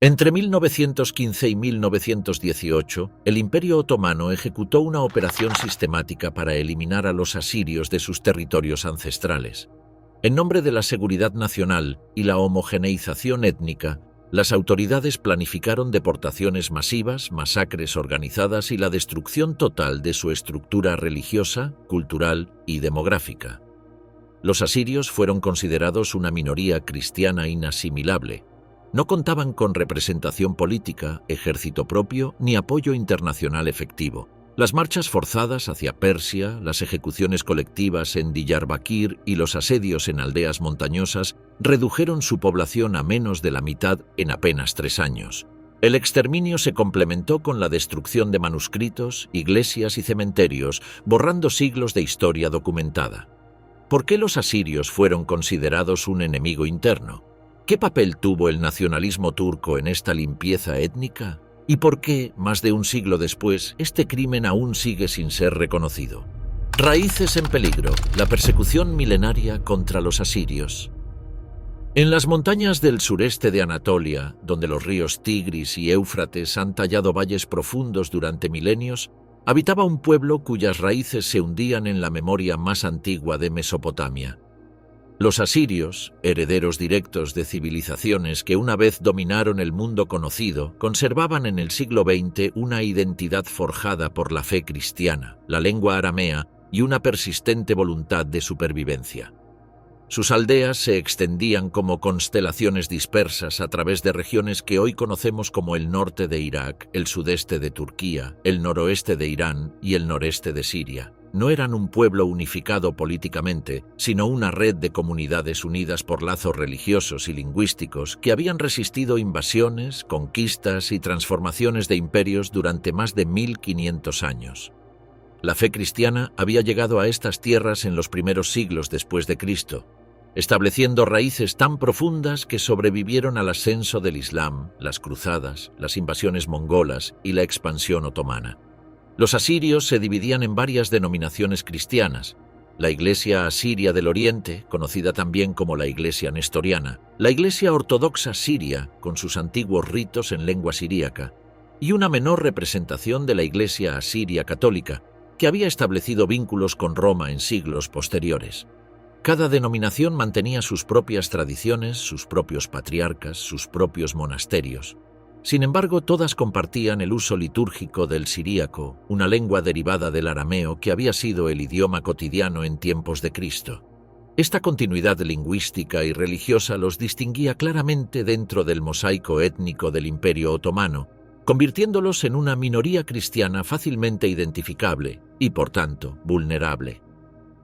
Entre 1915 y 1918, el Imperio Otomano ejecutó una operación sistemática para eliminar a los asirios de sus territorios ancestrales. En nombre de la seguridad nacional y la homogeneización étnica, las autoridades planificaron deportaciones masivas, masacres organizadas y la destrucción total de su estructura religiosa, cultural y demográfica. Los asirios fueron considerados una minoría cristiana inasimilable. No contaban con representación política, ejército propio ni apoyo internacional efectivo. Las marchas forzadas hacia Persia, las ejecuciones colectivas en Diyarbakir y los asedios en aldeas montañosas redujeron su población a menos de la mitad en apenas 3 años. El exterminio se complementó con la destrucción de manuscritos, iglesias y cementerios, borrando siglos de historia documentada. ¿Por qué los asirios fueron considerados un enemigo interno? ¿Qué papel tuvo el nacionalismo turco en esta limpieza étnica? ¿Y por qué, más de un siglo después, este crimen aún sigue sin ser reconocido? Raíces en peligro, la persecución milenaria contra los asirios. En las montañas del sureste de Anatolia, donde los ríos Tigris y Éufrates han tallado valles profundos durante milenios, habitaba un pueblo cuyas raíces se hundían en la memoria más antigua de Mesopotamia. Los asirios, herederos directos de civilizaciones que una vez dominaron el mundo conocido, conservaban en el siglo XX una identidad forjada por la fe cristiana, la lengua aramea y una persistente voluntad de supervivencia. Sus aldeas se extendían como constelaciones dispersas a través de regiones que hoy conocemos como el norte de Irak, el sudeste de Turquía, el noroeste de Irán y el noreste de Siria. No eran un pueblo unificado políticamente, sino una red de comunidades unidas por lazos religiosos y lingüísticos que habían resistido invasiones, conquistas y transformaciones de imperios durante más de 1500 años. La fe cristiana había llegado a estas tierras en los primeros siglos después de Cristo, estableciendo raíces tan profundas que sobrevivieron al ascenso del Islam, las cruzadas, las invasiones mongolas y la expansión otomana. Los asirios se dividían en varias denominaciones cristianas: la Iglesia Asiria del Oriente, conocida también como la Iglesia Nestoriana, la Iglesia Ortodoxa Siria, con sus antiguos ritos en lengua siríaca, y una menor representación de la Iglesia Asiria Católica, que había establecido vínculos con Roma en siglos posteriores. Cada denominación mantenía sus propias tradiciones, sus propios patriarcas, sus propios monasterios. Sin embargo, todas compartían el uso litúrgico del siríaco, una lengua derivada del arameo que había sido el idioma cotidiano en tiempos de Cristo. Esta continuidad lingüística y religiosa los distinguía claramente dentro del mosaico étnico del Imperio Otomano, convirtiéndolos en una minoría cristiana fácilmente identificable y, por tanto, vulnerable.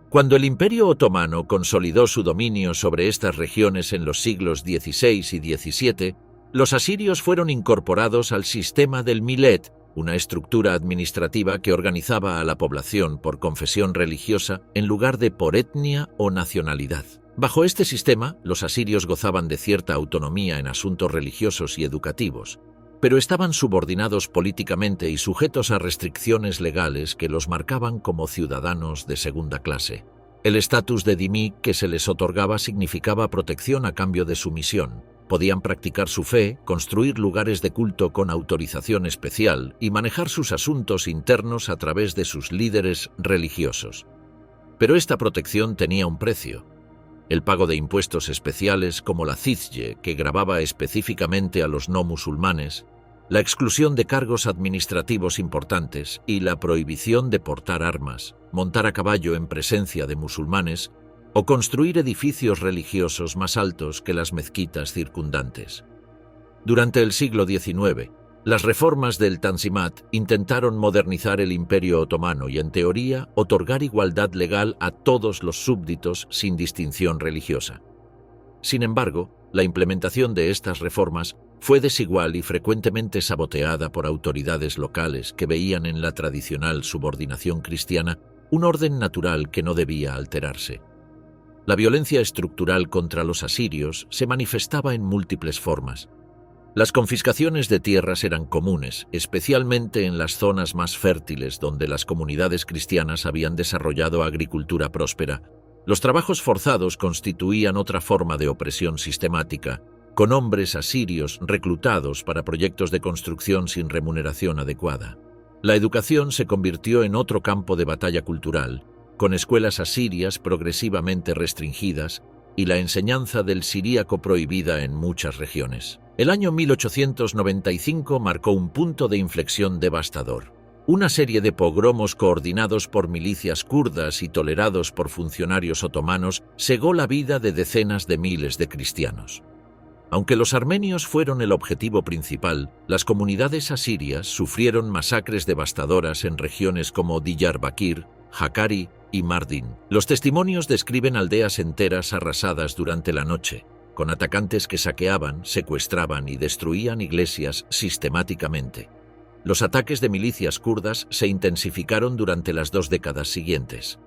Cuando el Imperio Otomano consolidó su dominio sobre estas regiones en los siglos XVI y XVII, los asirios fueron incorporados al sistema del Millet, una estructura administrativa que organizaba a la población por confesión religiosa en lugar de por etnia o nacionalidad. Bajo este sistema, los asirios gozaban de cierta autonomía en asuntos religiosos y educativos, pero estaban subordinados políticamente y sujetos a restricciones legales que los marcaban como ciudadanos de segunda clase. El estatus de dhimmi que se les otorgaba significaba protección a cambio de sumisión. Podían practicar su fe, construir lugares de culto con autorización especial y manejar sus asuntos internos a través de sus líderes religiosos. Pero esta protección tenía un precio: el pago de impuestos especiales como la cizye, que gravaba específicamente a los no musulmanes, la exclusión de cargos administrativos importantes y la prohibición de portar armas, montar a caballo en presencia de musulmanes o construir edificios religiosos más altos que las mezquitas circundantes. Durante el siglo XIX, las reformas del Tanzimat intentaron modernizar el Imperio Otomano y, en teoría, otorgar igualdad legal a todos los súbditos sin distinción religiosa. Sin embargo, la implementación de estas reformas fue desigual y frecuentemente saboteada por autoridades locales que veían en la tradicional subordinación cristiana un orden natural que no debía alterarse. La violencia estructural contra los asirios se manifestaba en múltiples formas. Las confiscaciones de tierras eran comunes, especialmente en las zonas más fértiles donde las comunidades cristianas habían desarrollado agricultura próspera. Los trabajos forzados constituían otra forma de opresión sistemática, con hombres asirios reclutados para proyectos de construcción sin remuneración adecuada. La educación se convirtió en otro campo de batalla cultural, con escuelas asirias progresivamente restringidas y la enseñanza del siríaco prohibida en muchas regiones. El año 1895 marcó un punto de inflexión devastador. Una serie de pogromos coordinados por milicias kurdas y tolerados por funcionarios otomanos cegó la vida de decenas de miles de cristianos. Aunque los armenios fueron el objetivo principal, las comunidades asirias sufrieron masacres devastadoras en regiones como Diyarbakir, Hakkari y Mardin. Los testimonios describen aldeas enteras arrasadas durante la noche, con atacantes que saqueaban, secuestraban y destruían iglesias sistemáticamente. Los ataques de milicias kurdas se intensificaron durante las 2 décadas siguientes.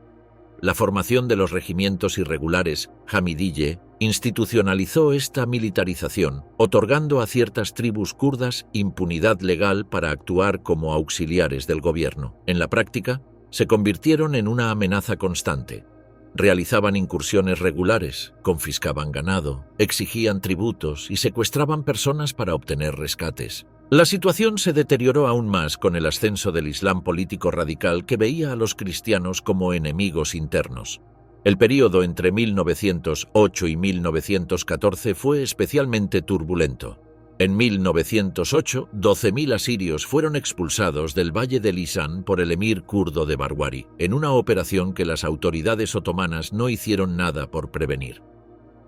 La formación de los regimientos irregulares Hamidiye institucionalizó esta militarización, otorgando a ciertas tribus kurdas impunidad legal para actuar como auxiliares del gobierno. En la práctica, se convirtieron en una amenaza constante. Realizaban incursiones regulares, confiscaban ganado, exigían tributos y secuestraban personas para obtener rescates. La situación se deterioró aún más con el ascenso del Islam político radical que veía a los cristianos como enemigos internos. El período entre 1908 y 1914 fue especialmente turbulento. En 1908, 12.000 asirios fueron expulsados del Valle de Lisan por el emir kurdo de Barwari, en una operación que las autoridades otomanas no hicieron nada por prevenir.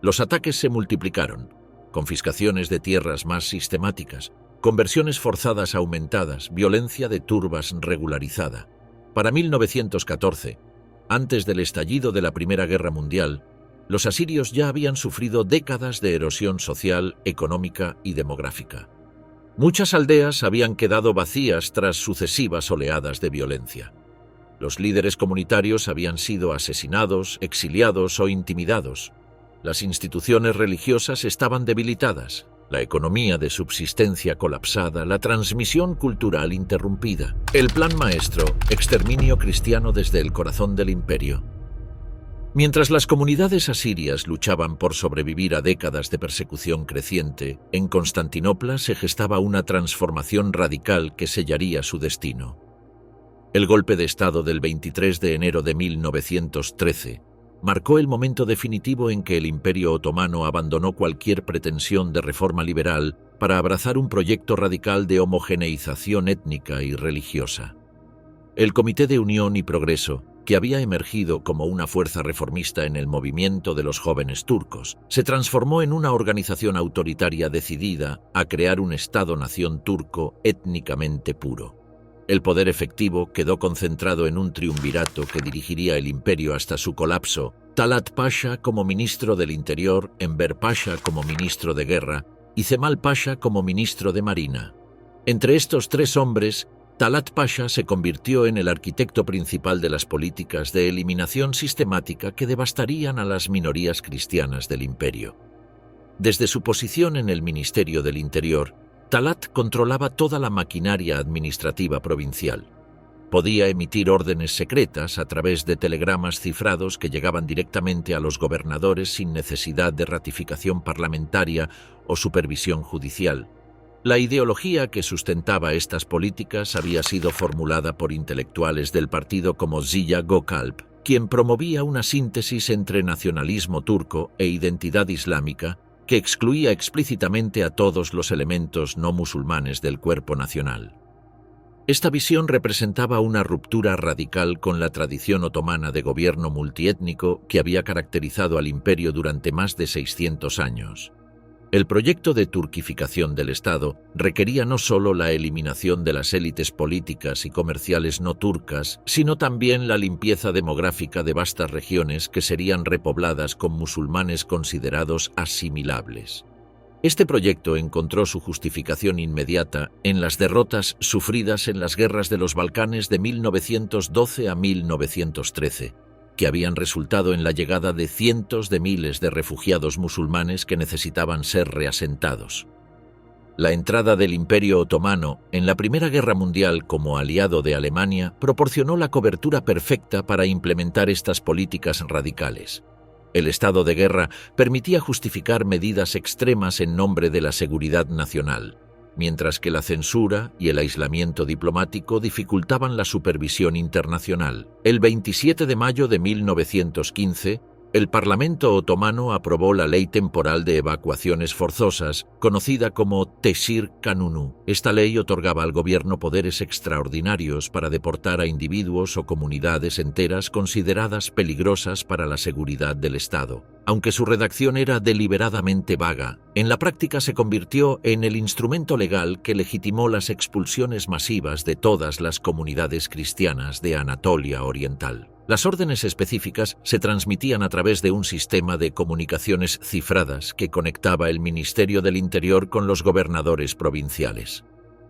Los ataques se multiplicaron, confiscaciones de tierras más sistemáticas, conversiones forzadas aumentadas, violencia de turbas regularizada. Para 1914, antes del estallido de la Primera Guerra Mundial, los asirios ya habían sufrido décadas de erosión social, económica y demográfica. Muchas aldeas habían quedado vacías tras sucesivas oleadas de violencia. Los líderes comunitarios habían sido asesinados, exiliados o intimidados. Las instituciones religiosas estaban debilitadas, la economía de subsistencia colapsada, la transmisión cultural interrumpida. El plan maestro, exterminio cristiano desde el corazón del imperio. Mientras las comunidades asirias luchaban por sobrevivir a décadas de persecución creciente, en Constantinopla se gestaba una transformación radical que sellaría su destino. El golpe de Estado del 23 de enero de 1913 marcó el momento definitivo en que el Imperio Otomano abandonó cualquier pretensión de reforma liberal para abrazar un proyecto radical de homogeneización étnica y religiosa. El Comité de Unión y Progreso, que había emergido como una fuerza reformista en el movimiento de los jóvenes turcos, se transformó en una organización autoritaria decidida a crear un Estado-nación turco étnicamente puro. El poder efectivo quedó concentrado en un triunvirato que dirigiría el imperio hasta su colapso: Talat Pasha como ministro del Interior, Enver Pasha como ministro de Guerra y Cemal Pasha como ministro de Marina. Entre estos 3 hombres, Talat Pasha se convirtió en el arquitecto principal de las políticas de eliminación sistemática que devastarían a las minorías cristianas del imperio. Desde su posición en el Ministerio del Interior, Talat controlaba toda la maquinaria administrativa provincial. Podía emitir órdenes secretas a través de telegramas cifrados que llegaban directamente a los gobernadores sin necesidad de ratificación parlamentaria o supervisión judicial. La ideología que sustentaba estas políticas había sido formulada por intelectuales del partido como Ziya Gökalp, quien promovía una síntesis entre nacionalismo turco e identidad islámica que excluía explícitamente a todos los elementos no musulmanes del cuerpo nacional. Esta visión representaba una ruptura radical con la tradición otomana de gobierno multiétnico que había caracterizado al imperio durante más de 600 años. El proyecto de turquificación del Estado requería no solo la eliminación de las élites políticas y comerciales no turcas, sino también la limpieza demográfica de vastas regiones que serían repobladas con musulmanes considerados asimilables. Este proyecto encontró su justificación inmediata en las derrotas sufridas en las guerras de los Balcanes de 1912 a 1913, que habían resultado en la llegada de cientos de miles de refugiados musulmanes que necesitaban ser reasentados. La entrada del Imperio Otomano en la Primera Guerra Mundial como aliado de Alemania proporcionó la cobertura perfecta para implementar estas políticas radicales. El estado de guerra permitía justificar medidas extremas en nombre de la seguridad nacional, mientras que la censura y el aislamiento diplomático dificultaban la supervisión internacional. El 27 de mayo de 1915, el Parlamento otomano aprobó la Ley Temporal de Evacuaciones Forzosas, conocida como Teşhir Kanunu. Esta ley otorgaba al gobierno poderes extraordinarios para deportar a individuos o comunidades enteras consideradas peligrosas para la seguridad del Estado. Aunque su redacción era deliberadamente vaga, en la práctica se convirtió en el instrumento legal que legitimó las expulsiones masivas de todas las comunidades cristianas de Anatolia Oriental. Las órdenes específicas se transmitían a través de un sistema de comunicaciones cifradas que conectaba el Ministerio del Interior con los gobernadores provinciales.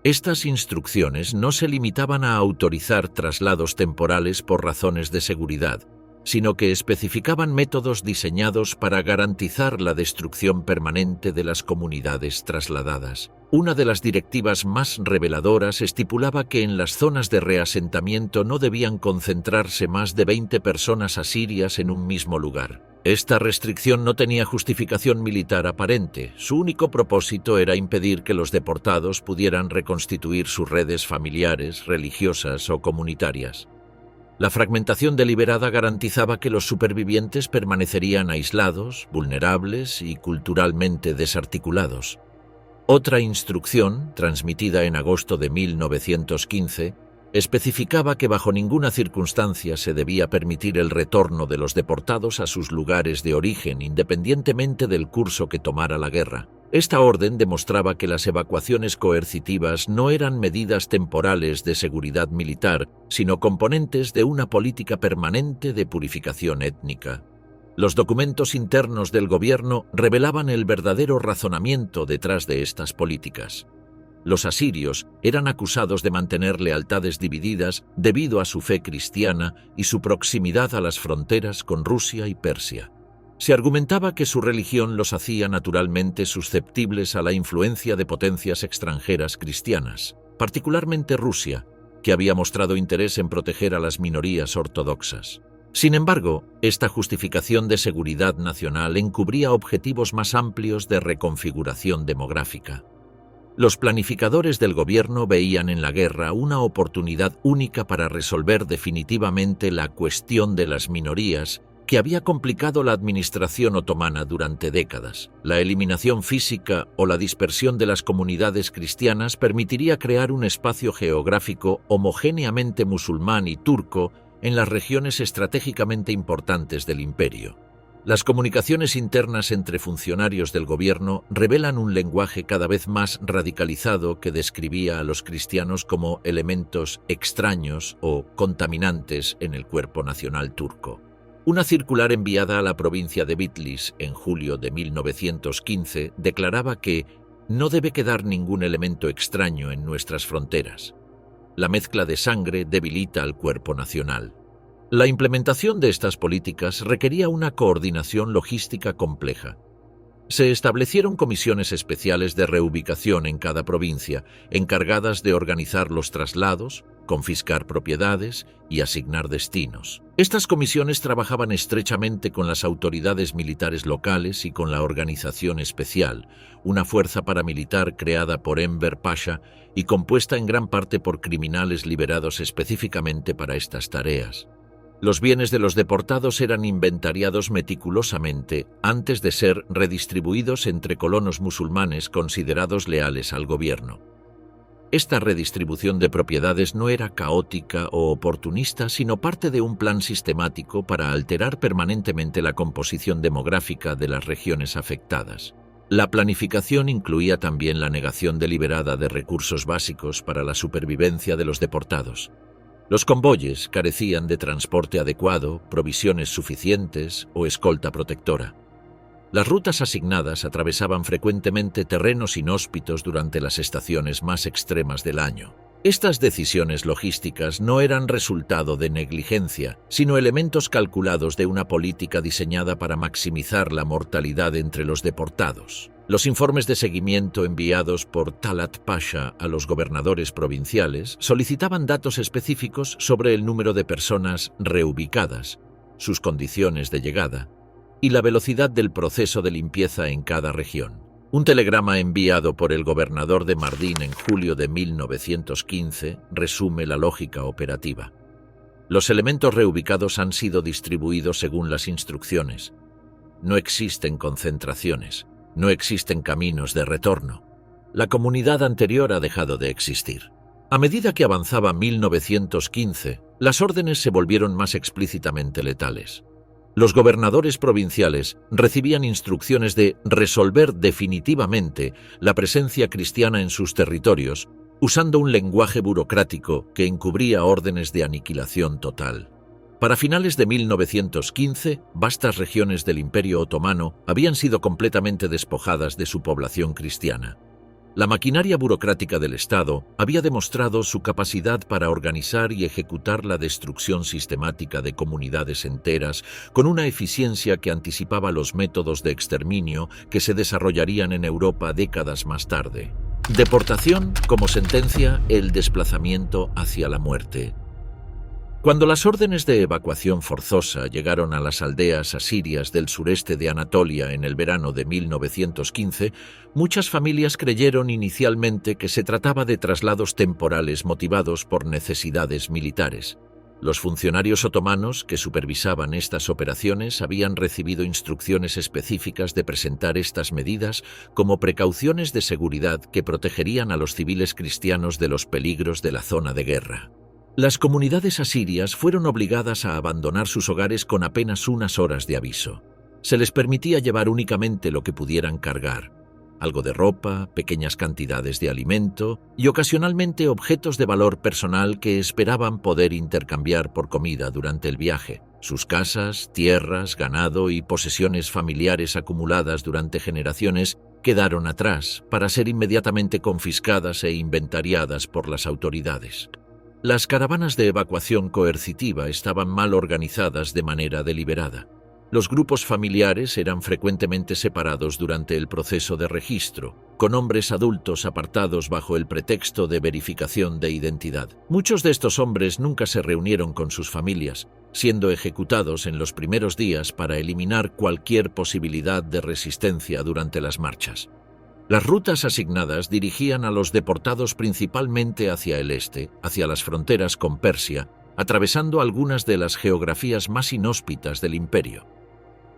Estas instrucciones no se limitaban a autorizar traslados temporales por razones de seguridad, sino que especificaban métodos diseñados para garantizar la destrucción permanente de las comunidades trasladadas. Una de las directivas más reveladoras estipulaba que en las zonas de reasentamiento no debían concentrarse más de 20 personas asirias en un mismo lugar. Esta restricción no tenía justificación militar aparente. Su único propósito era impedir que los deportados pudieran reconstituir sus redes familiares, religiosas o comunitarias. La fragmentación deliberada garantizaba que los supervivientes permanecerían aislados, vulnerables y culturalmente desarticulados. Otra instrucción, transmitida en agosto de 1915, especificaba que bajo ninguna circunstancia se debía permitir el retorno de los deportados a sus lugares de origen, independientemente del curso que tomara la guerra. Esta orden demostraba que las evacuaciones coercitivas no eran medidas temporales de seguridad militar, sino componentes de una política permanente de purificación étnica. Los documentos internos del gobierno revelaban el verdadero razonamiento detrás de estas políticas. Los asirios eran acusados de mantener lealtades divididas debido a su fe cristiana y su proximidad a las fronteras con Rusia y Persia. Se argumentaba que su religión los hacía naturalmente susceptibles a la influencia de potencias extranjeras cristianas, particularmente Rusia, que había mostrado interés en proteger a las minorías ortodoxas. Sin embargo, esta justificación de seguridad nacional encubría objetivos más amplios de reconfiguración demográfica. Los planificadores del gobierno veían en la guerra una oportunidad única para resolver definitivamente la cuestión de las minorías que había complicado la administración otomana durante décadas. La eliminación física o la dispersión de las comunidades cristianas permitiría crear un espacio geográfico homogéneamente musulmán y turco en las regiones estratégicamente importantes del imperio. Las comunicaciones internas entre funcionarios del gobierno revelan un lenguaje cada vez más radicalizado que describía a los cristianos como elementos extraños o contaminantes en el cuerpo nacional turco. Una circular enviada a la provincia de Bitlis en julio de 1915 declaraba que no debe quedar ningún elemento extraño en nuestras fronteras. La mezcla de sangre debilita al cuerpo nacional. La implementación de estas políticas requería una coordinación logística compleja. Se establecieron comisiones especiales de reubicación en cada provincia, encargadas de organizar los traslados, confiscar propiedades y asignar destinos. Estas comisiones trabajaban estrechamente con las autoridades militares locales y con la Organización Especial, una fuerza paramilitar creada por Enver Pasha y compuesta en gran parte por criminales liberados específicamente para estas tareas. Los bienes de los deportados eran inventariados meticulosamente antes de ser redistribuidos entre colonos musulmanes considerados leales al gobierno. Esta redistribución de propiedades no era caótica o oportunista, sino parte de un plan sistemático para alterar permanentemente la composición demográfica de las regiones afectadas. La planificación incluía también la negación deliberada de recursos básicos para la supervivencia de los deportados. Los convoyes carecían de transporte adecuado, provisiones suficientes o escolta protectora. Las rutas asignadas atravesaban frecuentemente terrenos inhóspitos durante las estaciones más extremas del año. Estas decisiones logísticas no eran resultado de negligencia, sino elementos calculados de una política diseñada para maximizar la mortalidad entre los deportados. Los informes de seguimiento enviados por Talat Pasha a los gobernadores provinciales solicitaban datos específicos sobre el número de personas reubicadas, sus condiciones de llegada, y la velocidad del proceso de limpieza en cada región. Un telegrama enviado por el gobernador de Mardin en julio de 1915 resume la lógica operativa. Los elementos reubicados han sido distribuidos según las instrucciones. No existen concentraciones, no existen caminos de retorno. La comunidad anterior ha dejado de existir. A medida que avanzaba 1915, las órdenes se volvieron más explícitamente letales. Los gobernadores provinciales recibían instrucciones de resolver definitivamente la presencia cristiana en sus territorios, usando un lenguaje burocrático que encubría órdenes de aniquilación total. Para finales de 1915, vastas regiones del Imperio Otomano habían sido completamente despojadas de su población cristiana. La maquinaria burocrática del Estado había demostrado su capacidad para organizar y ejecutar la destrucción sistemática de comunidades enteras con una eficiencia que anticipaba los métodos de exterminio que se desarrollarían en Europa décadas más tarde. Deportación como sentencia, el desplazamiento hacia la muerte. Cuando las órdenes de evacuación forzosa llegaron a las aldeas asirias del sureste de Anatolia en el verano de 1915, muchas familias creyeron inicialmente que se trataba de traslados temporales motivados por necesidades militares. Los funcionarios otomanos que supervisaban estas operaciones habían recibido instrucciones específicas de presentar estas medidas como precauciones de seguridad que protegerían a los civiles cristianos de los peligros de la zona de guerra. Las comunidades asirias fueron obligadas a abandonar sus hogares con apenas unas horas de aviso. Se les permitía llevar únicamente lo que pudieran cargar, algo de ropa, pequeñas cantidades de alimento y ocasionalmente objetos de valor personal que esperaban poder intercambiar por comida durante el viaje. Sus casas, tierras, ganado y posesiones familiares acumuladas durante generaciones quedaron atrás para ser inmediatamente confiscadas e inventariadas por las autoridades. Las caravanas de evacuación coercitiva estaban mal organizadas de manera deliberada. Los grupos familiares eran frecuentemente separados durante el proceso de registro, con hombres adultos apartados bajo el pretexto de verificación de identidad. Muchos de estos hombres nunca se reunieron con sus familias, siendo ejecutados en los primeros días para eliminar cualquier posibilidad de resistencia durante las marchas. Las rutas asignadas dirigían a los deportados principalmente hacia el este, hacia las fronteras con Persia, atravesando algunas de las geografías más inhóspitas del imperio.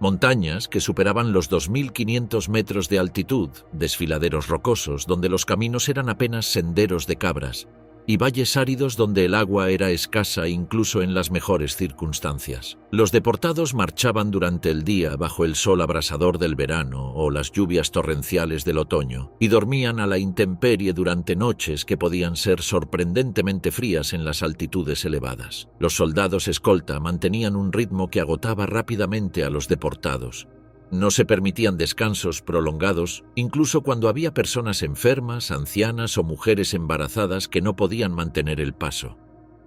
Montañas que superaban los 2.500 metros de altitud, desfiladeros rocosos donde los caminos eran apenas senderos de cabras, y valles áridos donde el agua era escasa incluso en las mejores circunstancias. Los deportados marchaban durante el día bajo el sol abrasador del verano o las lluvias torrenciales del otoño y dormían a la intemperie durante noches que podían ser sorprendentemente frías en las altitudes elevadas. Los soldados escolta mantenían un ritmo que agotaba rápidamente a los deportados. No se permitían descansos prolongados, incluso cuando había personas enfermas, ancianas o mujeres embarazadas que no podían mantener el paso.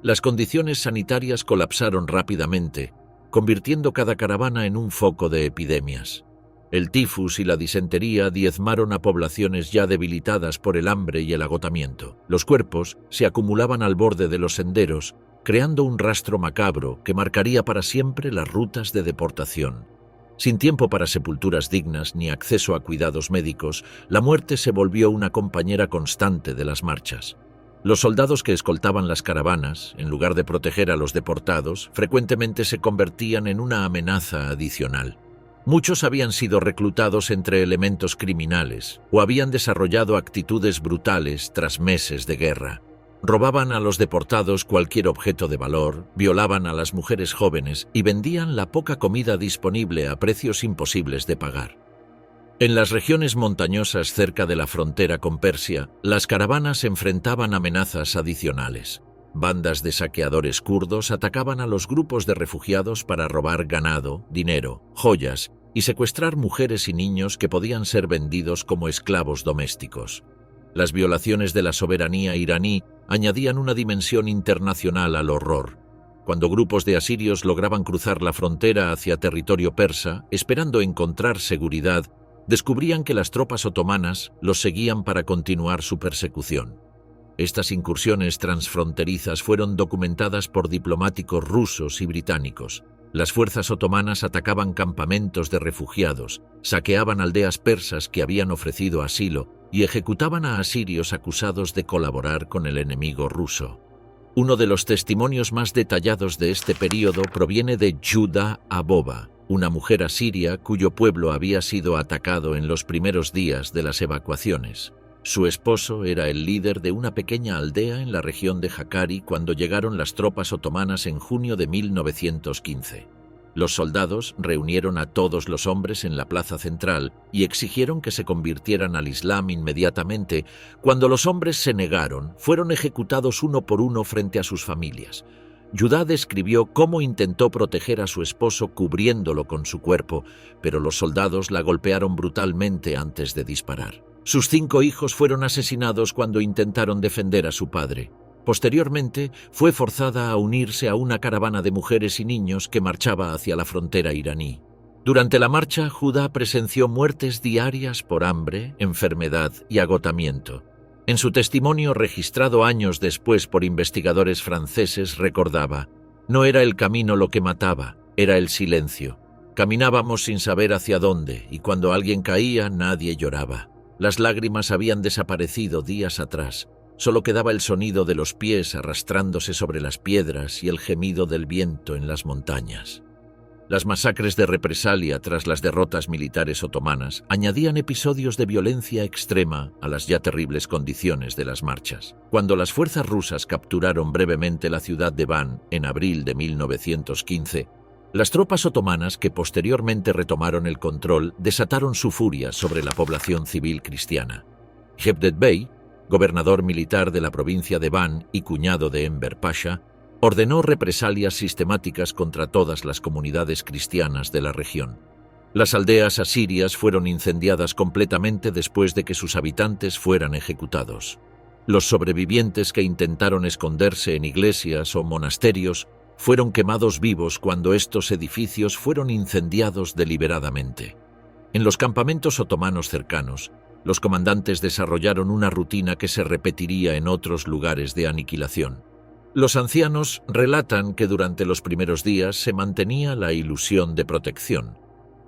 Las condiciones sanitarias colapsaron rápidamente, convirtiendo cada caravana en un foco de epidemias. El tifus y la disentería diezmaron a poblaciones ya debilitadas por el hambre y el agotamiento. Los cuerpos se acumulaban al borde de los senderos, creando un rastro macabro que marcaría para siempre las rutas de deportación. Sin tiempo para sepulturas dignas ni acceso a cuidados médicos, la muerte se volvió una compañera constante de las marchas. Los soldados que escoltaban las caravanas, en lugar de proteger a los deportados, frecuentemente se convertían en una amenaza adicional. Muchos habían sido reclutados entre elementos criminales o habían desarrollado actitudes brutales tras meses de guerra. Robaban a los deportados cualquier objeto de valor, violaban a las mujeres jóvenes y vendían la poca comida disponible a precios imposibles de pagar. En las regiones montañosas cerca de la frontera con Persia, las caravanas enfrentaban amenazas adicionales. Bandas de saqueadores kurdos atacaban a los grupos de refugiados para robar ganado, dinero, joyas y secuestrar mujeres y niños que podían ser vendidos como esclavos domésticos. Las violaciones de la soberanía iraní añadían una dimensión internacional al horror. Cuando grupos de asirios lograban cruzar la frontera hacia territorio persa, esperando encontrar seguridad, descubrían que las tropas otomanas los seguían para continuar su persecución. Estas incursiones transfronterizas fueron documentadas por diplomáticos rusos y británicos. Las fuerzas otomanas atacaban campamentos de refugiados, saqueaban aldeas persas que habían ofrecido asilo y ejecutaban a asirios acusados de colaborar con el enemigo ruso. Uno de los testimonios más detallados de este período proviene de Yuda Aboba, una mujer asiria cuyo pueblo había sido atacado en los primeros días de las evacuaciones. Su esposo era el líder de una pequeña aldea en la región de Hakkari cuando llegaron las tropas otomanas en junio de 1915. Los soldados reunieron a todos los hombres en la plaza central y exigieron que se convirtieran al Islam inmediatamente. Cuando los hombres se negaron, fueron ejecutados uno por uno frente a sus familias. Judá describió cómo intentó proteger a su esposo cubriéndolo con su cuerpo, pero los soldados la golpearon brutalmente antes de disparar. Sus 5 hijos fueron asesinados cuando intentaron defender a su padre. Posteriormente, fue forzada a unirse a una caravana de mujeres y niños que marchaba hacia la frontera iraní. Durante la marcha, Judá presenció muertes diarias por hambre, enfermedad y agotamiento. En su testimonio registrado años después por investigadores franceses recordaba: «No era el camino lo que mataba, era el silencio. Caminábamos sin saber hacia dónde y cuando alguien caía nadie lloraba. Las lágrimas habían desaparecido días atrás. Solo quedaba el sonido de los pies arrastrándose sobre las piedras y el gemido del viento en las montañas». Las masacres de represalia tras las derrotas militares otomanas añadían episodios de violencia extrema a las ya terribles condiciones de las marchas. Cuando las fuerzas rusas capturaron brevemente la ciudad de Van en abril de 1915, las tropas otomanas que posteriormente retomaron el control desataron su furia sobre la población civil cristiana. Cevdet Bey, gobernador militar de la provincia de Van y cuñado de Enver Pasha, ordenó represalias sistemáticas contra todas las comunidades cristianas de la región. Las aldeas asirias fueron incendiadas completamente después de que sus habitantes fueran ejecutados. Los sobrevivientes que intentaron esconderse en iglesias o monasterios fueron quemados vivos cuando estos edificios fueron incendiados deliberadamente. En los campamentos otomanos cercanos, los comandantes desarrollaron una rutina que se repetiría en otros lugares de aniquilación. Los ancianos relatan que durante los primeros días se mantenía la ilusión de protección.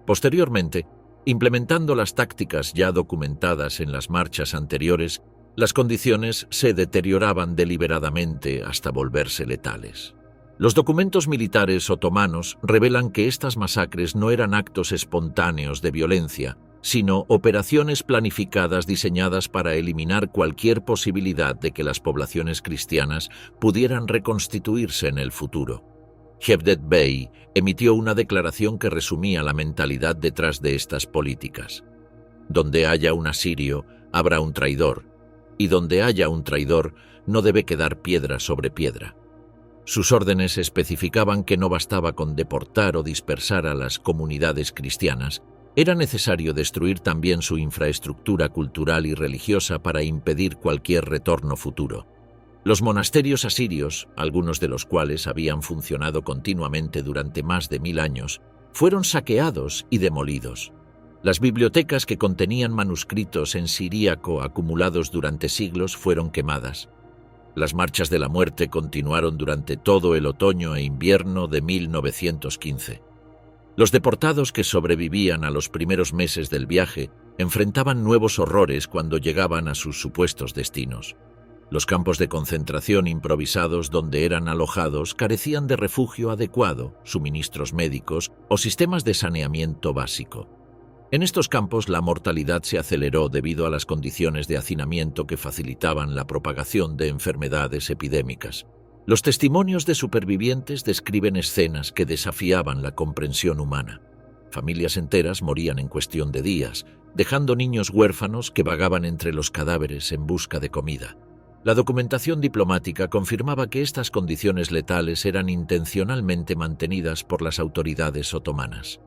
Posteriormente, implementando las tácticas ya documentadas en las marchas anteriores, las condiciones se deterioraban deliberadamente hasta volverse letales. Los documentos militares otomanos revelan que estas masacres no eran actos espontáneos de violencia, sino operaciones planificadas diseñadas para eliminar cualquier posibilidad de que las poblaciones cristianas pudieran reconstituirse en el futuro. Cevdet Bey emitió una declaración que resumía la mentalidad detrás de estas políticas. Donde haya un asirio, habrá un traidor, y donde haya un traidor, no debe quedar piedra sobre piedra. Sus órdenes especificaban que no bastaba con deportar o dispersar a las comunidades cristianas. Era necesario destruir también su infraestructura cultural y religiosa para impedir cualquier retorno futuro. Los monasterios asirios, algunos de los cuales habían funcionado continuamente durante más de 1000 años, fueron saqueados y demolidos. Las bibliotecas que contenían manuscritos en siríaco acumulados durante siglos fueron quemadas. Las marchas de la muerte continuaron durante todo el otoño e invierno de 1915. Los deportados que sobrevivían a los primeros meses del viaje enfrentaban nuevos horrores cuando llegaban a sus supuestos destinos. Los campos de concentración improvisados donde eran alojados carecían de refugio adecuado, suministros médicos o sistemas de saneamiento básico. En estos campos la mortalidad se aceleró debido a las condiciones de hacinamiento que facilitaban la propagación de enfermedades epidémicas. Los testimonios de supervivientes describen escenas que desafiaban la comprensión humana. Familias enteras morían en cuestión de días, dejando niños huérfanos que vagaban entre los cadáveres en busca de comida. La documentación diplomática confirmaba que estas condiciones letales eran intencionalmente mantenidas por las autoridades otomanas.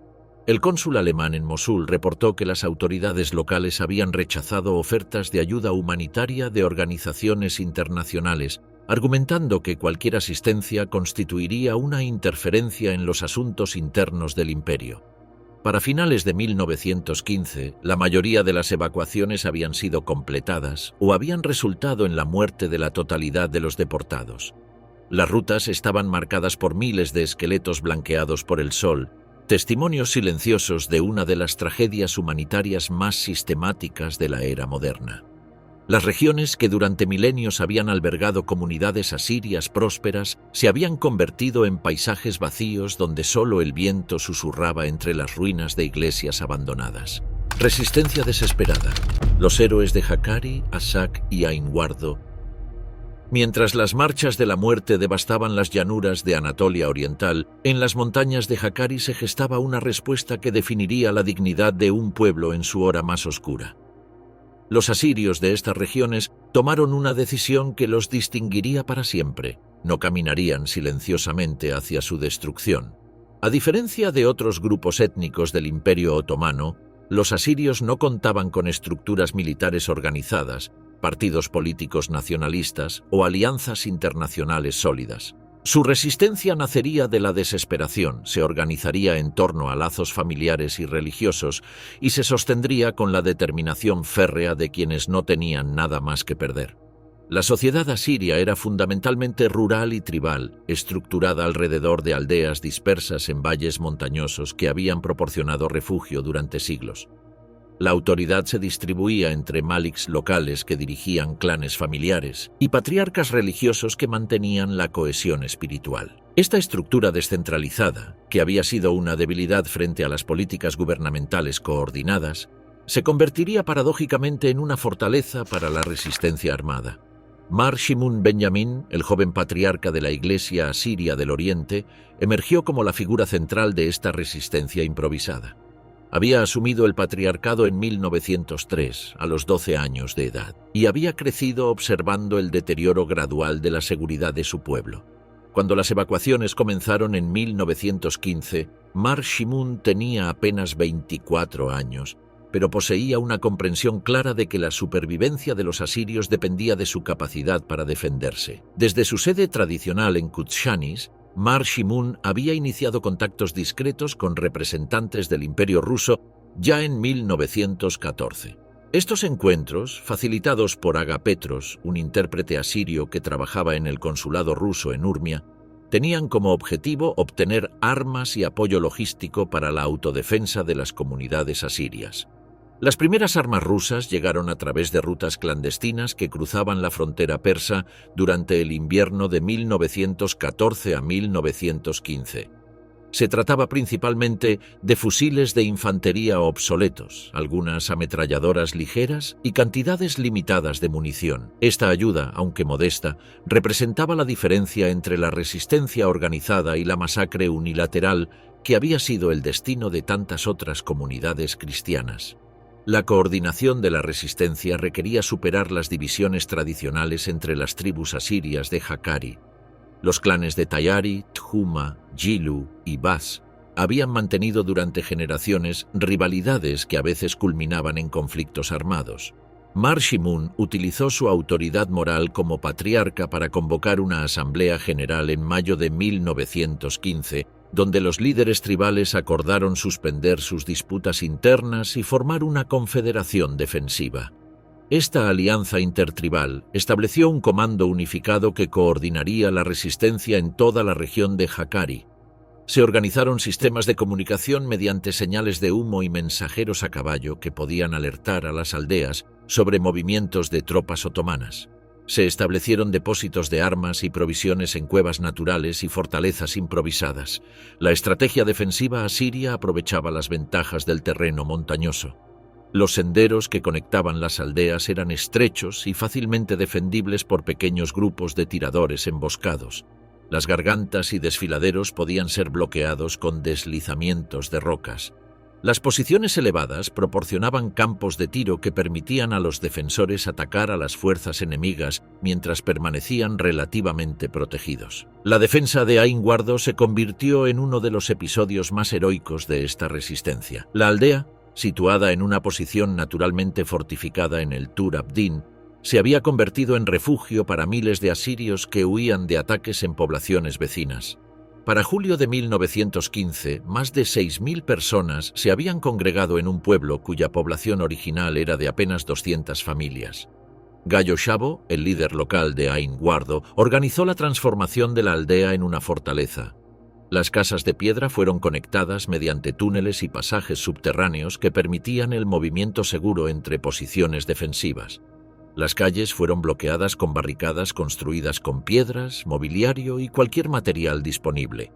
El cónsul alemán en Mosul reportó que las autoridades locales habían rechazado ofertas de ayuda humanitaria de organizaciones internacionales, argumentando que cualquier asistencia constituiría una interferencia en los asuntos internos del imperio. Para finales de 1915, la mayoría de las evacuaciones habían sido completadas o habían resultado en la muerte de la totalidad de los deportados. Las rutas estaban marcadas por miles de esqueletos blanqueados por el sol, testimonios silenciosos de una de las tragedias humanitarias más sistemáticas de la era moderna. Las regiones que durante milenios habían albergado comunidades asirias prósperas se habían convertido en paisajes vacíos donde solo el viento susurraba entre las ruinas de iglesias abandonadas. Resistencia desesperada. Los héroes de Hakkari, Asak y Ainwardo. Mientras las marchas de la muerte devastaban las llanuras de Anatolia Oriental, en las montañas de Hakkari se gestaba una respuesta que definiría la dignidad de un pueblo en su hora más oscura. Los asirios de estas regiones tomaron una decisión que los distinguiría para siempre. No caminarían silenciosamente hacia su destrucción. A diferencia de otros grupos étnicos del Imperio Otomano, los asirios no contaban con estructuras militares organizadas, partidos políticos nacionalistas o alianzas internacionales sólidas. Su resistencia nacería de la desesperación, se organizaría en torno a lazos familiares y religiosos y se sostendría con la determinación férrea de quienes no tenían nada más que perder. La sociedad asiria era fundamentalmente rural y tribal, estructurada alrededor de aldeas dispersas en valles montañosos que habían proporcionado refugio durante siglos. La autoridad se distribuía entre maliks locales que dirigían clanes familiares y patriarcas religiosos que mantenían la cohesión espiritual. Esta estructura descentralizada, que había sido una debilidad frente a las políticas gubernamentales coordinadas, se convertiría paradójicamente en una fortaleza para la resistencia armada. Mar Shimun Benjamin, el joven patriarca de la Iglesia asiria del Oriente, emergió como la figura central de esta resistencia improvisada. Había asumido el patriarcado en 1903, a los 12 años de edad, y había crecido observando el deterioro gradual de la seguridad de su pueblo. Cuando las evacuaciones comenzaron en 1915, Mar Shimun tenía apenas 24 años, pero poseía una comprensión clara de que la supervivencia de los asirios dependía de su capacidad para defenderse. Desde su sede tradicional en Kutshanis, Mar Shimun había iniciado contactos discretos con representantes del Imperio ruso ya en 1914. Estos encuentros, facilitados por Aga Petros, un intérprete asirio que trabajaba en el consulado ruso en Urmia, tenían como objetivo obtener armas y apoyo logístico para la autodefensa de las comunidades asirias. Las primeras armas rusas llegaron a través de rutas clandestinas que cruzaban la frontera persa durante el invierno de 1914 a 1915. Se trataba principalmente de fusiles de infantería obsoletos, algunas ametralladoras ligeras y cantidades limitadas de munición. Esta ayuda, aunque modesta, representaba la diferencia entre la resistencia organizada y la masacre unilateral que había sido el destino de tantas otras comunidades cristianas. La coordinación de la resistencia requería superar las divisiones tradicionales entre las tribus asirias de Hakkari. Los clanes de Tayari, Tjuma, Jilu y Bas habían mantenido durante generaciones rivalidades que a veces culminaban en conflictos armados. Mar Shimun utilizó su autoridad moral como patriarca para convocar una asamblea general en mayo de 1915, donde los líderes tribales acordaron suspender sus disputas internas y formar una confederación defensiva. Esta alianza intertribal estableció un comando unificado que coordinaría la resistencia en toda la región de Hakkari. Se organizaron sistemas de comunicación mediante señales de humo y mensajeros a caballo que podían alertar a las aldeas sobre movimientos de tropas otomanas. Se establecieron depósitos de armas y provisiones en cuevas naturales y fortalezas improvisadas. La estrategia defensiva asiria aprovechaba las ventajas del terreno montañoso. Los senderos que conectaban las aldeas eran estrechos y fácilmente defendibles por pequeños grupos de tiradores emboscados. Las gargantas y desfiladeros podían ser bloqueados con deslizamientos de rocas. Las posiciones elevadas proporcionaban campos de tiro que permitían a los defensores atacar a las fuerzas enemigas mientras permanecían relativamente protegidos. La defensa de Ainwardo se convirtió en uno de los episodios más heroicos de esta resistencia. La aldea, situada en una posición naturalmente fortificada en el Tur Abdin, se había convertido en refugio para miles de asirios que huían de ataques en poblaciones vecinas. Para julio de 1915, más de 6.000 personas se habían congregado en un pueblo cuya población original era de apenas 200 familias. Gayo Shavo, el líder local de Ain Guardo, organizó la transformación de la aldea en una fortaleza. Las casas de piedra fueron conectadas mediante túneles y pasajes subterráneos que permitían el movimiento seguro entre posiciones defensivas. Las calles fueron bloqueadas con barricadas construidas con piedras, mobiliario y cualquier material disponible.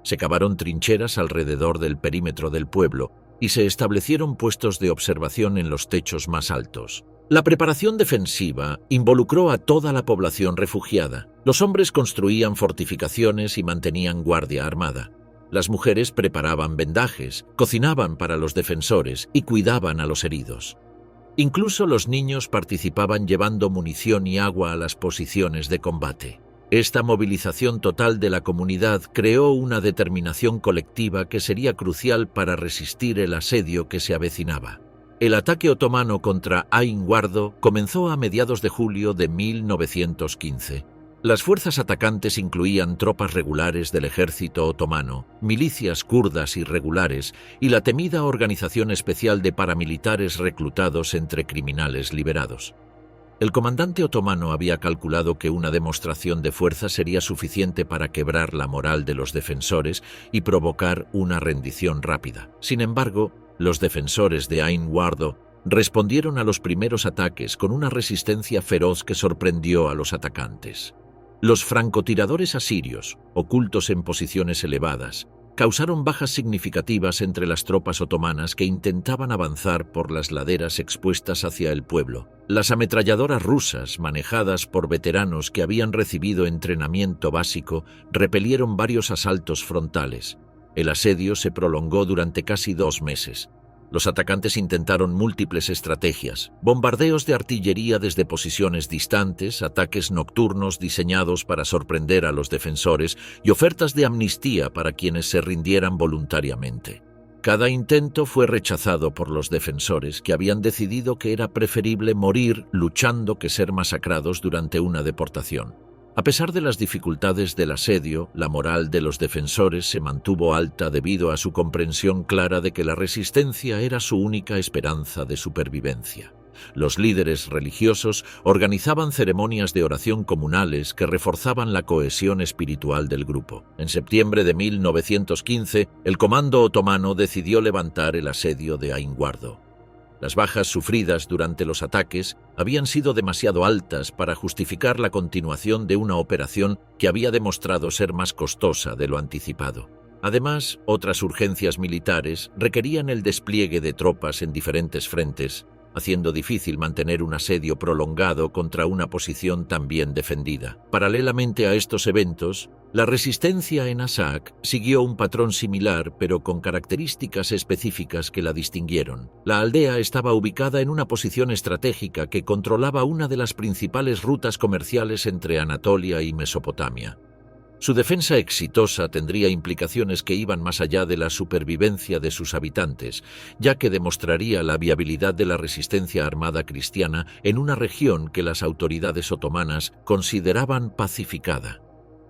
Se cavaron trincheras alrededor del perímetro del pueblo y se establecieron puestos de observación en los techos más altos. La preparación defensiva involucró a toda la población refugiada. Los hombres construían fortificaciones y mantenían guardia armada. Las mujeres preparaban vendajes, cocinaban para los defensores y cuidaban a los heridos. Incluso los niños participaban llevando munición y agua a las posiciones de combate. Esta movilización total de la comunidad creó una determinación colectiva que sería crucial para resistir el asedio que se avecinaba. El ataque otomano contra Ain Guardo comenzó a mediados de julio de 1915. Las fuerzas atacantes incluían tropas regulares del ejército otomano, milicias kurdas irregulares y la temida organización especial de paramilitares reclutados entre criminales liberados. El comandante otomano había calculado que una demostración de fuerza sería suficiente para quebrar la moral de los defensores y provocar una rendición rápida. Sin embargo, los defensores de Ain Guardo respondieron a los primeros ataques con una resistencia feroz que sorprendió a los atacantes. Los francotiradores asirios, ocultos en posiciones elevadas, causaron bajas significativas entre las tropas otomanas que intentaban avanzar por las laderas expuestas hacia el pueblo. Las ametralladoras rusas, manejadas por veteranos que habían recibido entrenamiento básico, repelieron varios asaltos frontales. El asedio se prolongó durante casi 2 meses. Los atacantes intentaron múltiples estrategias: bombardeos de artillería desde posiciones distantes, ataques nocturnos diseñados para sorprender a los defensores y ofertas de amnistía para quienes se rindieran voluntariamente. Cada intento fue rechazado por los defensores, que habían decidido que era preferible morir luchando que ser masacrados durante una deportación. A pesar de las dificultades del asedio, la moral de los defensores se mantuvo alta debido a su comprensión clara de que la resistencia era su única esperanza de supervivencia. Los líderes religiosos organizaban ceremonias de oración comunales que reforzaban la cohesión espiritual del grupo. En septiembre de 1915, el comando otomano decidió levantar el asedio de Ain Guardo. Las bajas sufridas durante los ataques habían sido demasiado altas para justificar la continuación de una operación que había demostrado ser más costosa de lo anticipado. Además, otras urgencias militares requerían el despliegue de tropas en diferentes frentes, haciendo difícil mantener un asedio prolongado contra una posición tan bien defendida. Paralelamente a estos eventos, la resistencia en Asak siguió un patrón similar, pero con características específicas que la distinguieron. La aldea estaba ubicada en una posición estratégica que controlaba una de las principales rutas comerciales entre Anatolia y Mesopotamia. Su defensa exitosa tendría implicaciones que iban más allá de la supervivencia de sus habitantes, ya que demostraría la viabilidad de la resistencia armada cristiana en una región que las autoridades otomanas consideraban pacificada.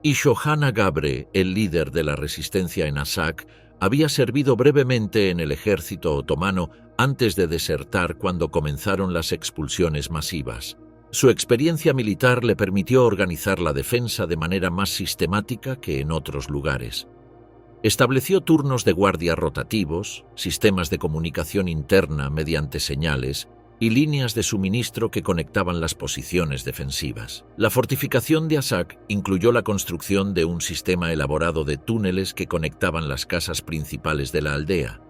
Ishohana Gabre, el líder de la resistencia en Asak, había servido brevemente en el ejército otomano antes de desertar cuando comenzaron las expulsiones masivas. Su experiencia militar le permitió organizar la defensa de manera más sistemática que en otros lugares. Estableció turnos de guardia rotativos, sistemas de comunicación interna mediante señales y líneas de suministro que conectaban las posiciones defensivas. La fortificación de Asak incluyó la construcción de un sistema elaborado de túneles que conectaban las casas principales de la aldea.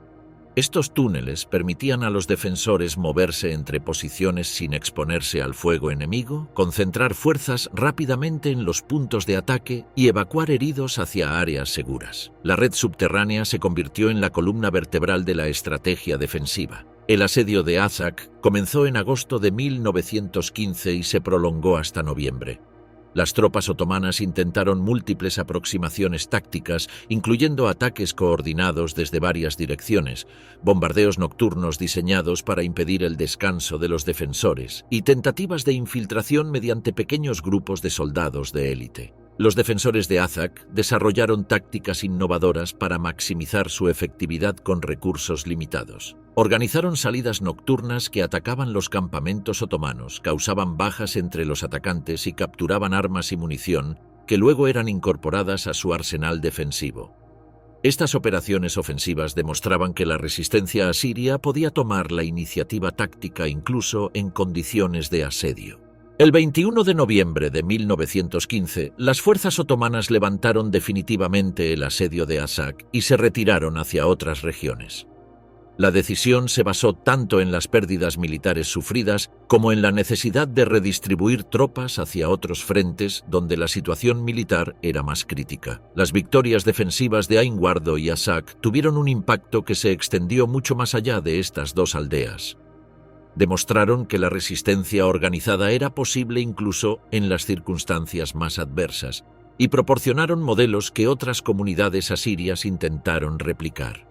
Estos túneles permitían a los defensores moverse entre posiciones sin exponerse al fuego enemigo, concentrar fuerzas rápidamente en los puntos de ataque y evacuar heridos hacia áreas seguras. La red subterránea se convirtió en la columna vertebral de la estrategia defensiva. El asedio de Asak comenzó en agosto de 1915 y se prolongó hasta noviembre. Las tropas otomanas intentaron múltiples aproximaciones tácticas, incluyendo ataques coordinados desde varias direcciones, bombardeos nocturnos diseñados para impedir el descanso de los defensores y tentativas de infiltración mediante pequeños grupos de soldados de élite. Los defensores de Azak desarrollaron tácticas innovadoras para maximizar su efectividad con recursos limitados. Organizaron salidas nocturnas que atacaban los campamentos otomanos, causaban bajas entre los atacantes y capturaban armas y munición que luego eran incorporadas a su arsenal defensivo. Estas operaciones ofensivas demostraban que la resistencia asiria podía tomar la iniciativa táctica incluso en condiciones de asedio. El 21 de noviembre de 1915, las fuerzas otomanas levantaron definitivamente el asedio de Azak y se retiraron hacia otras regiones. La decisión se basó tanto en las pérdidas militares sufridas como en la necesidad de redistribuir tropas hacia otros frentes donde la situación militar era más crítica. Las victorias defensivas de Ain Wardo y Azak tuvieron un impacto que se extendió mucho más allá de estas dos aldeas. Demostraron que la resistencia organizada era posible incluso en las circunstancias más adversas y proporcionaron modelos que otras comunidades asirias intentaron replicar.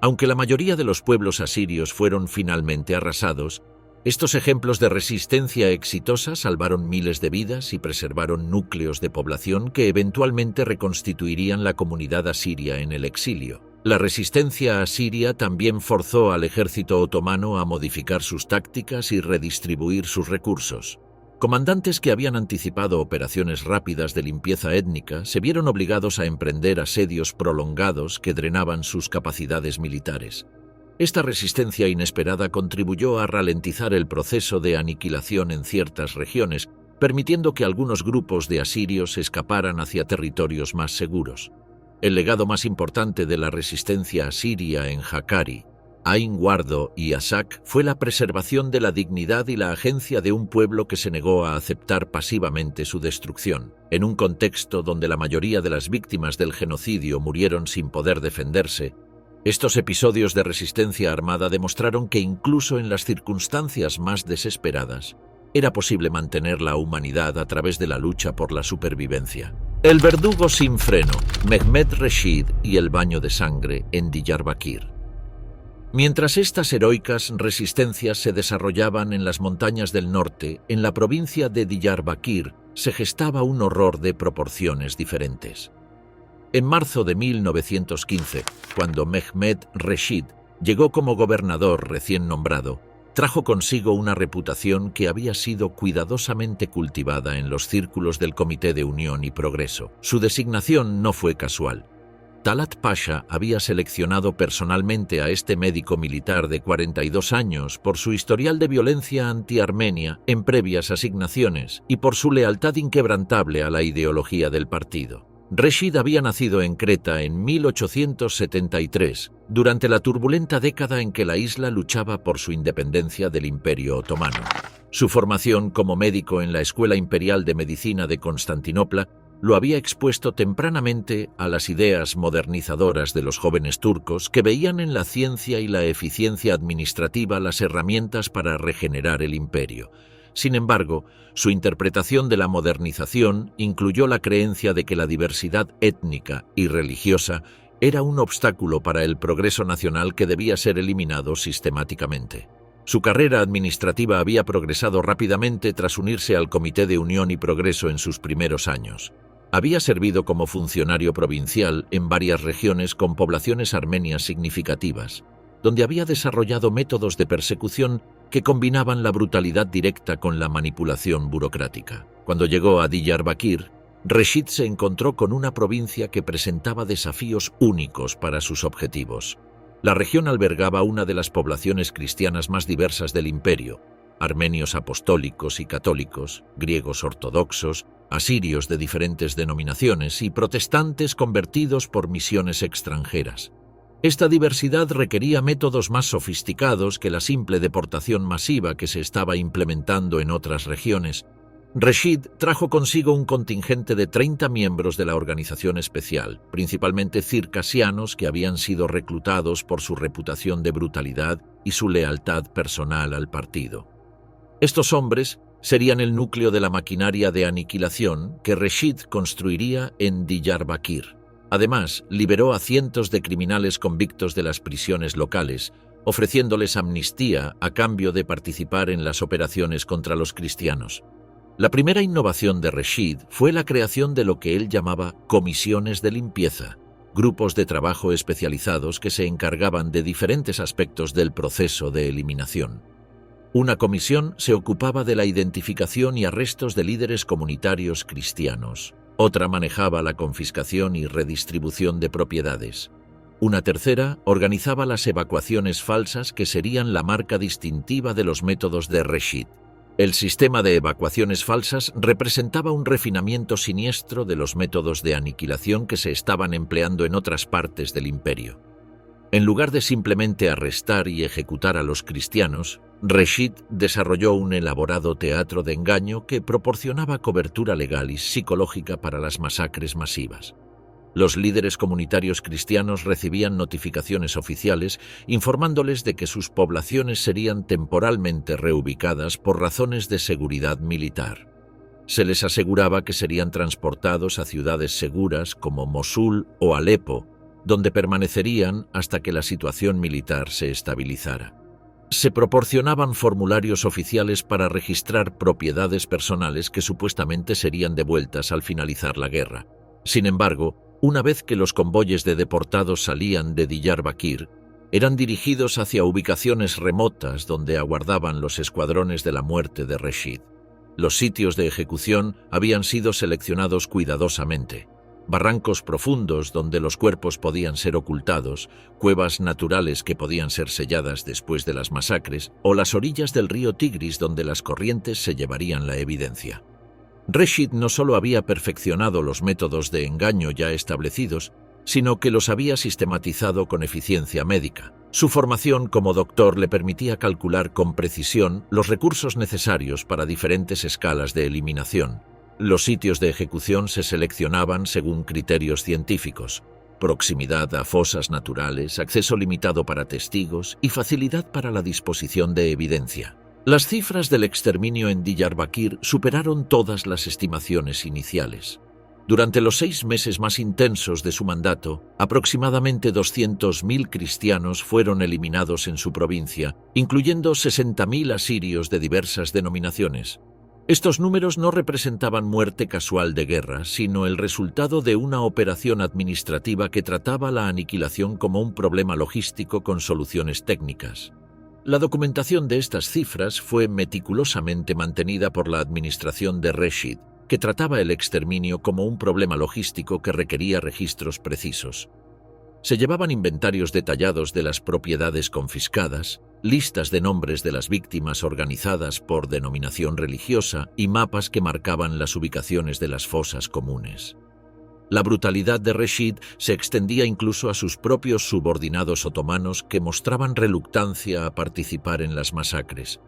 Aunque la mayoría de los pueblos asirios fueron finalmente arrasados, estos ejemplos de resistencia exitosa salvaron miles de vidas y preservaron núcleos de población que eventualmente reconstituirían la comunidad asiria en el exilio. La resistencia asiria también forzó al ejército otomano a modificar sus tácticas y redistribuir sus recursos. Comandantes que habían anticipado operaciones rápidas de limpieza étnica se vieron obligados a emprender asedios prolongados que drenaban sus capacidades militares. Esta resistencia inesperada contribuyó a ralentizar el proceso de aniquilación en ciertas regiones, permitiendo que algunos grupos de asirios escaparan hacia territorios más seguros. El legado más importante de la resistencia asiria en Hakkari, Ain Wardo y Azak fue la preservación de la dignidad y la agencia de un pueblo que se negó a aceptar pasivamente su destrucción. En un contexto donde la mayoría de las víctimas del genocidio murieron sin poder defenderse, estos episodios de resistencia armada demostraron que incluso en las circunstancias más desesperadas, era posible mantener la humanidad a través de la lucha por la supervivencia. El verdugo sin freno, Mehmed Reshid y el baño de sangre en Diyarbakir. Mientras estas heroicas resistencias se desarrollaban en las montañas del norte, en la provincia de Diyarbakir se gestaba un horror de proporciones diferentes. En marzo de 1915, cuando Mehmed Reshid llegó como gobernador recién nombrado, trajo consigo una reputación que había sido cuidadosamente cultivada en los círculos del Comité de Unión y Progreso. Su designación no fue casual. Talat Pasha había seleccionado personalmente a este médico militar de 42 años por su historial de violencia anti-armenia en previas asignaciones y por su lealtad inquebrantable a la ideología del partido. Reshid había nacido en Creta en 1873, durante la turbulenta década en que la isla luchaba por su independencia del Imperio Otomano. Su formación como médico en la Escuela Imperial de Medicina de Constantinopla lo había expuesto tempranamente a las ideas modernizadoras de los jóvenes turcos que veían en la ciencia y la eficiencia administrativa las herramientas para regenerar el imperio. Sin embargo, su interpretación de la modernización incluyó la creencia de que la diversidad étnica y religiosa era un obstáculo para el progreso nacional que debía ser eliminado sistemáticamente. Su carrera administrativa había progresado rápidamente tras unirse al Comité de Unión y Progreso en sus primeros años. Había servido como funcionario provincial en varias regiones con poblaciones armenias significativas, donde había desarrollado métodos de persecución que combinaban la brutalidad directa con la manipulación burocrática. Cuando llegó a Diyarbakir, Reshid se encontró con una provincia que presentaba desafíos únicos para sus objetivos. La región albergaba una de las poblaciones cristianas más diversas del imperio: armenios apostólicos y católicos, griegos ortodoxos, asirios de diferentes denominaciones y protestantes convertidos por misiones extranjeras. Esta diversidad requería métodos más sofisticados que la simple deportación masiva que se estaba implementando en otras regiones. Reshid trajo consigo un contingente de 30 miembros de la organización especial, principalmente circasianos que habían sido reclutados por su reputación de brutalidad y su lealtad personal al partido. Estos hombres serían el núcleo de la maquinaria de aniquilación que Reshid construiría en Diyarbakir. Además, liberó a cientos de criminales convictos de las prisiones locales, ofreciéndoles amnistía a cambio de participar en las operaciones contra los cristianos. La primera innovación de Reshid fue la creación de lo que él llamaba comisiones de limpieza, grupos de trabajo especializados que se encargaban de diferentes aspectos del proceso de eliminación. Una comisión se ocupaba de la identificación y arrestos de líderes comunitarios cristianos. Otra manejaba la confiscación y redistribución de propiedades. Una tercera organizaba las evacuaciones falsas que serían la marca distintiva de los métodos de Reshid. El sistema de evacuaciones falsas representaba un refinamiento siniestro de los métodos de aniquilación que se estaban empleando en otras partes del imperio. En lugar de simplemente arrestar y ejecutar a los cristianos, Reshid desarrolló un elaborado teatro de engaño que proporcionaba cobertura legal y psicológica para las masacres masivas. Los líderes comunitarios cristianos recibían notificaciones oficiales informándoles de que sus poblaciones serían temporalmente reubicadas por razones de seguridad militar. Se les aseguraba que serían transportados a ciudades seguras como Mosul o Alepo, donde permanecerían hasta que la situación militar se estabilizara. Se proporcionaban formularios oficiales para registrar propiedades personales que supuestamente serían devueltas al finalizar la guerra. Sin embargo, una vez que los convoyes de deportados salían de Diyarbakir, eran dirigidos hacia ubicaciones remotas donde aguardaban los escuadrones de la muerte de Reshid. Los sitios de ejecución habían sido seleccionados cuidadosamente. Barrancos profundos donde los cuerpos podían ser ocultados, cuevas naturales que podían ser selladas después de las masacres, o las orillas del río Tigris donde las corrientes se llevarían la evidencia. Reshid no solo había perfeccionado los métodos de engaño ya establecidos, sino que los había sistematizado con eficiencia médica. Su formación como doctor le permitía calcular con precisión los recursos necesarios para diferentes escalas de eliminación. Los sitios de ejecución se seleccionaban según criterios científicos: proximidad a fosas naturales, acceso limitado para testigos y facilidad para la disposición de evidencia. Las cifras del exterminio en Diyarbakir superaron todas las estimaciones iniciales. Durante los 6 meses más intensos de su mandato, aproximadamente 200.000 cristianos fueron eliminados en su provincia, incluyendo 60.000 asirios de diversas denominaciones. Estos números no representaban muerte casual de guerra, sino el resultado de una operación administrativa que trataba la aniquilación como un problema logístico con soluciones técnicas. La documentación de estas cifras fue meticulosamente mantenida por la administración de Reshid, que trataba el exterminio como un problema logístico que requería registros precisos. Se llevaban inventarios detallados de las propiedades confiscadas, listas de nombres de las víctimas organizadas por denominación religiosa y mapas que marcaban las ubicaciones de las fosas comunes. La brutalidad de Reshid se extendía incluso a sus propios subordinados otomanos que mostraban reluctancia a participar en las masacres.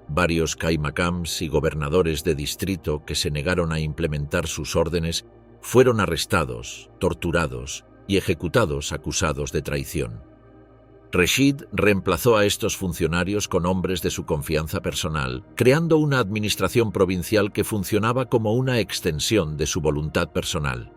Varios kaimakams y gobernadores de distrito que se negaron a implementar sus órdenes fueron arrestados, torturados y ejecutados acusados de traición. Reshid reemplazó a estos funcionarios con hombres de su confianza personal, creando una administración provincial que funcionaba como una extensión de su voluntad personal.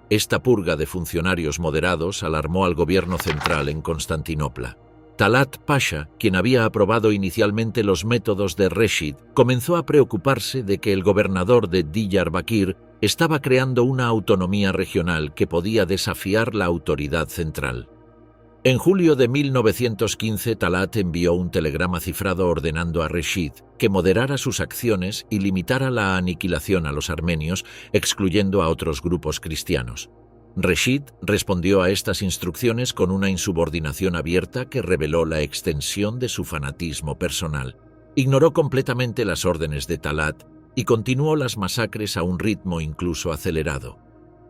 Esta purga de funcionarios moderados alarmó al gobierno central en Constantinopla. Talat Pasha, quien había aprobado inicialmente los métodos de Reshid, comenzó a preocuparse de que el gobernador de Diyarbakir estaba creando una autonomía regional que podía desafiar la autoridad central. En julio de 1915, Talat envió un telegrama cifrado ordenando a Reshid que moderara sus acciones y limitara la aniquilación a los armenios, excluyendo a otros grupos cristianos. Reshid respondió a estas instrucciones con una insubordinación abierta que reveló la extensión de su fanatismo personal. Ignoró completamente las órdenes de Talat y continuó las masacres a un ritmo incluso acelerado.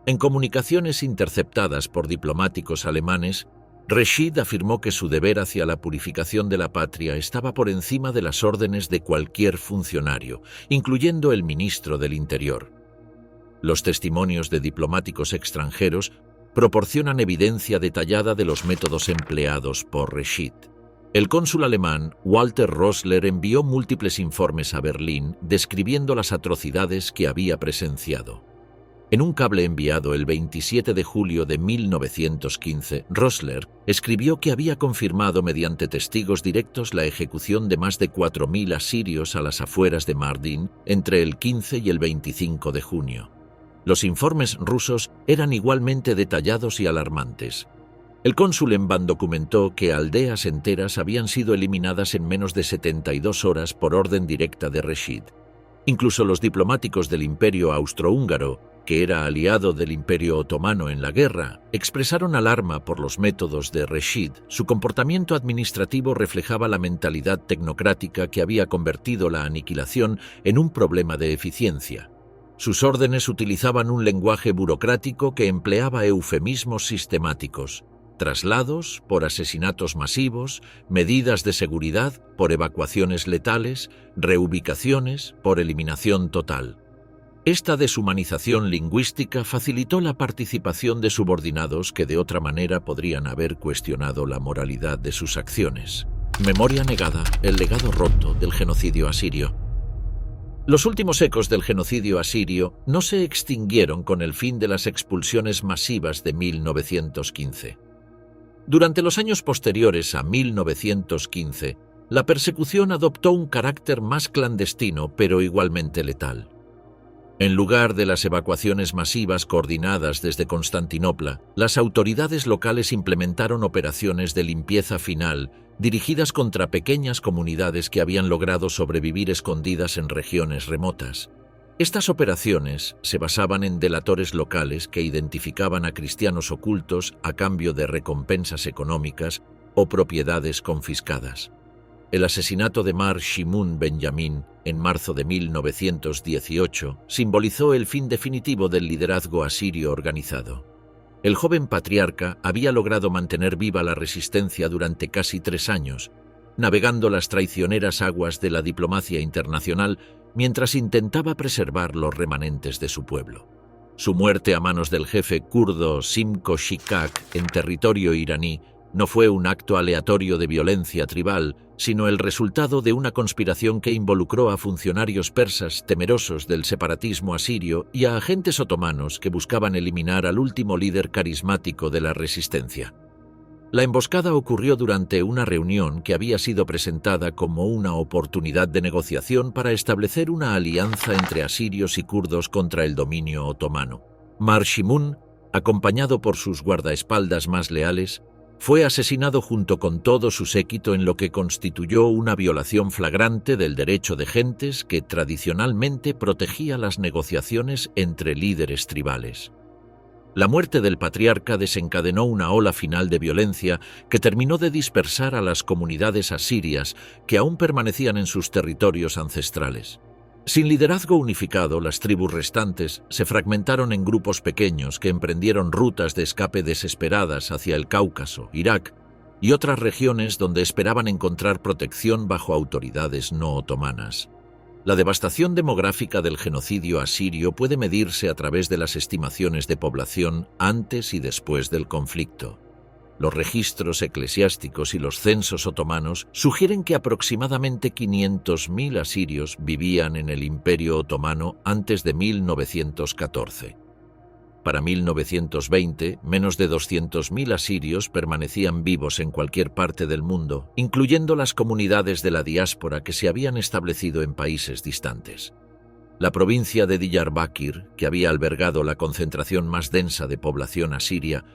En comunicaciones interceptadas por diplomáticos alemanes, Reshid afirmó que su deber hacia la purificación de la patria estaba por encima de las órdenes de cualquier funcionario, incluyendo el ministro del Interior. Los testimonios de diplomáticos extranjeros proporcionan evidencia detallada de los métodos empleados por Reshid. El cónsul alemán Walter Rosler envió múltiples informes a Berlín describiendo las atrocidades que había presenciado. En un cable enviado el 27 de julio de 1915, Rosler escribió que había confirmado mediante testigos directos la ejecución de más de 4.000 asirios a las afueras de Mardin entre el 15 y el 25 de junio. Los informes rusos eran igualmente detallados y alarmantes. El cónsul en Van documentó que aldeas enteras habían sido eliminadas en menos de 72 horas por orden directa de Reshid. Incluso los diplomáticos del Imperio Austrohúngaro, que era aliado del Imperio Otomano en la guerra, expresaron alarma por los métodos de Reshid. Su comportamiento administrativo reflejaba la mentalidad tecnocrática que había convertido la aniquilación en un problema de eficiencia. Sus órdenes utilizaban un lenguaje burocrático que empleaba eufemismos sistemáticos: traslados por asesinatos masivos, medidas de seguridad por evacuaciones letales, reubicaciones por eliminación total. Esta deshumanización lingüística facilitó la participación de subordinados que de otra manera podrían haber cuestionado la moralidad de sus acciones. Memoria negada, el legado roto del genocidio asirio. Los últimos ecos del genocidio asirio no se extinguieron con el fin de las expulsiones masivas de 1915. Durante los años posteriores a 1915, la persecución adoptó un carácter más clandestino pero igualmente letal. En lugar de las evacuaciones masivas coordinadas desde Constantinopla, las autoridades locales implementaron operaciones de limpieza final dirigidas contra pequeñas comunidades que habían logrado sobrevivir escondidas en regiones remotas. Estas operaciones se basaban en delatores locales que identificaban a cristianos ocultos a cambio de recompensas económicas o propiedades confiscadas. El asesinato de Mar Shimun Benjamin en marzo de 1918 simbolizó el fin definitivo del liderazgo asirio organizado. El joven patriarca había logrado mantener viva la resistencia durante casi 3 años, navegando las traicioneras aguas de la diplomacia internacional mientras intentaba preservar los remanentes de su pueblo. Su muerte a manos del jefe kurdo Simko Shikak en territorio iraní no fue un acto aleatorio de violencia tribal, sino el resultado de una conspiración que involucró a funcionarios persas temerosos del separatismo asirio y a agentes otomanos que buscaban eliminar al último líder carismático de la resistencia. La emboscada ocurrió durante una reunión que había sido presentada como una oportunidad de negociación para establecer una alianza entre asirios y kurdos contra el dominio otomano. Mar Shimun, acompañado por sus guardaespaldas más leales, fue asesinado junto con todo su séquito en lo que constituyó una violación flagrante del derecho de gentes que tradicionalmente protegía las negociaciones entre líderes tribales. La muerte del patriarca desencadenó una ola final de violencia que terminó de dispersar a las comunidades asirias que aún permanecían en sus territorios ancestrales. Sin liderazgo unificado, las tribus restantes se fragmentaron en grupos pequeños que emprendieron rutas de escape desesperadas hacia el Cáucaso, Irak y otras regiones donde esperaban encontrar protección bajo autoridades no otomanas. La devastación demográfica del genocidio asirio puede medirse a través de las estimaciones de población antes y después del conflicto. Los registros eclesiásticos y los censos otomanos sugieren que aproximadamente 500.000 asirios vivían en el Imperio Otomano antes de 1914. Para 1920, menos de 200.000 asirios permanecían vivos en cualquier parte del mundo, incluyendo las comunidades de la diáspora que se habían establecido en países distantes. La provincia de Diyarbakir, que había albergado la concentración más densa de población asiria,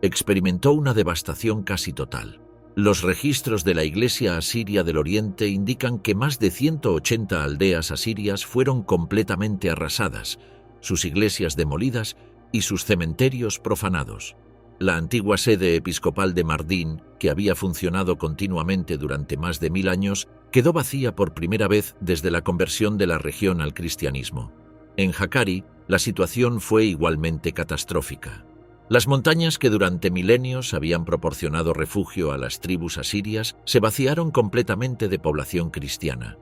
experimentó una devastación casi total. Los registros de la Iglesia Asiria del Oriente indican que más de 180 aldeas asirias fueron completamente arrasadas, sus iglesias demolidas y sus cementerios profanados. La antigua sede episcopal de Mardin, que había funcionado continuamente durante más de 1000 años, quedó vacía por primera vez desde la conversión de la región al cristianismo. En Hakkari, la situación fue igualmente catastrófica. Las montañas que durante milenios habían proporcionado refugio a las tribus asirias se vaciaron completamente de población cristiana.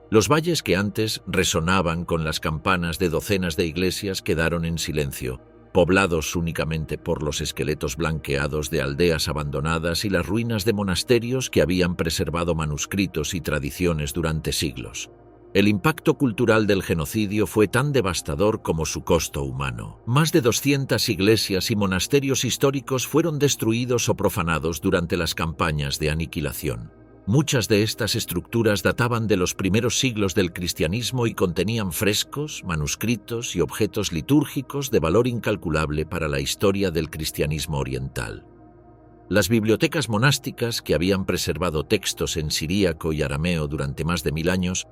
Los valles que antes resonaban con las campanas de docenas de iglesias quedaron en silencio, poblados únicamente por los esqueletos blanqueados de aldeas abandonadas y las ruinas de monasterios que habían preservado manuscritos y tradiciones durante siglos. El impacto cultural del genocidio fue tan devastador como su costo humano. Más de 200 iglesias y monasterios históricos fueron destruidos o profanados durante las campañas de aniquilación. Muchas de estas estructuras databan de los primeros siglos del cristianismo y contenían frescos, manuscritos y objetos litúrgicos de valor incalculable para la historia del cristianismo oriental. Las bibliotecas monásticas, que habían preservado textos en siríaco y arameo durante más de 1000 años,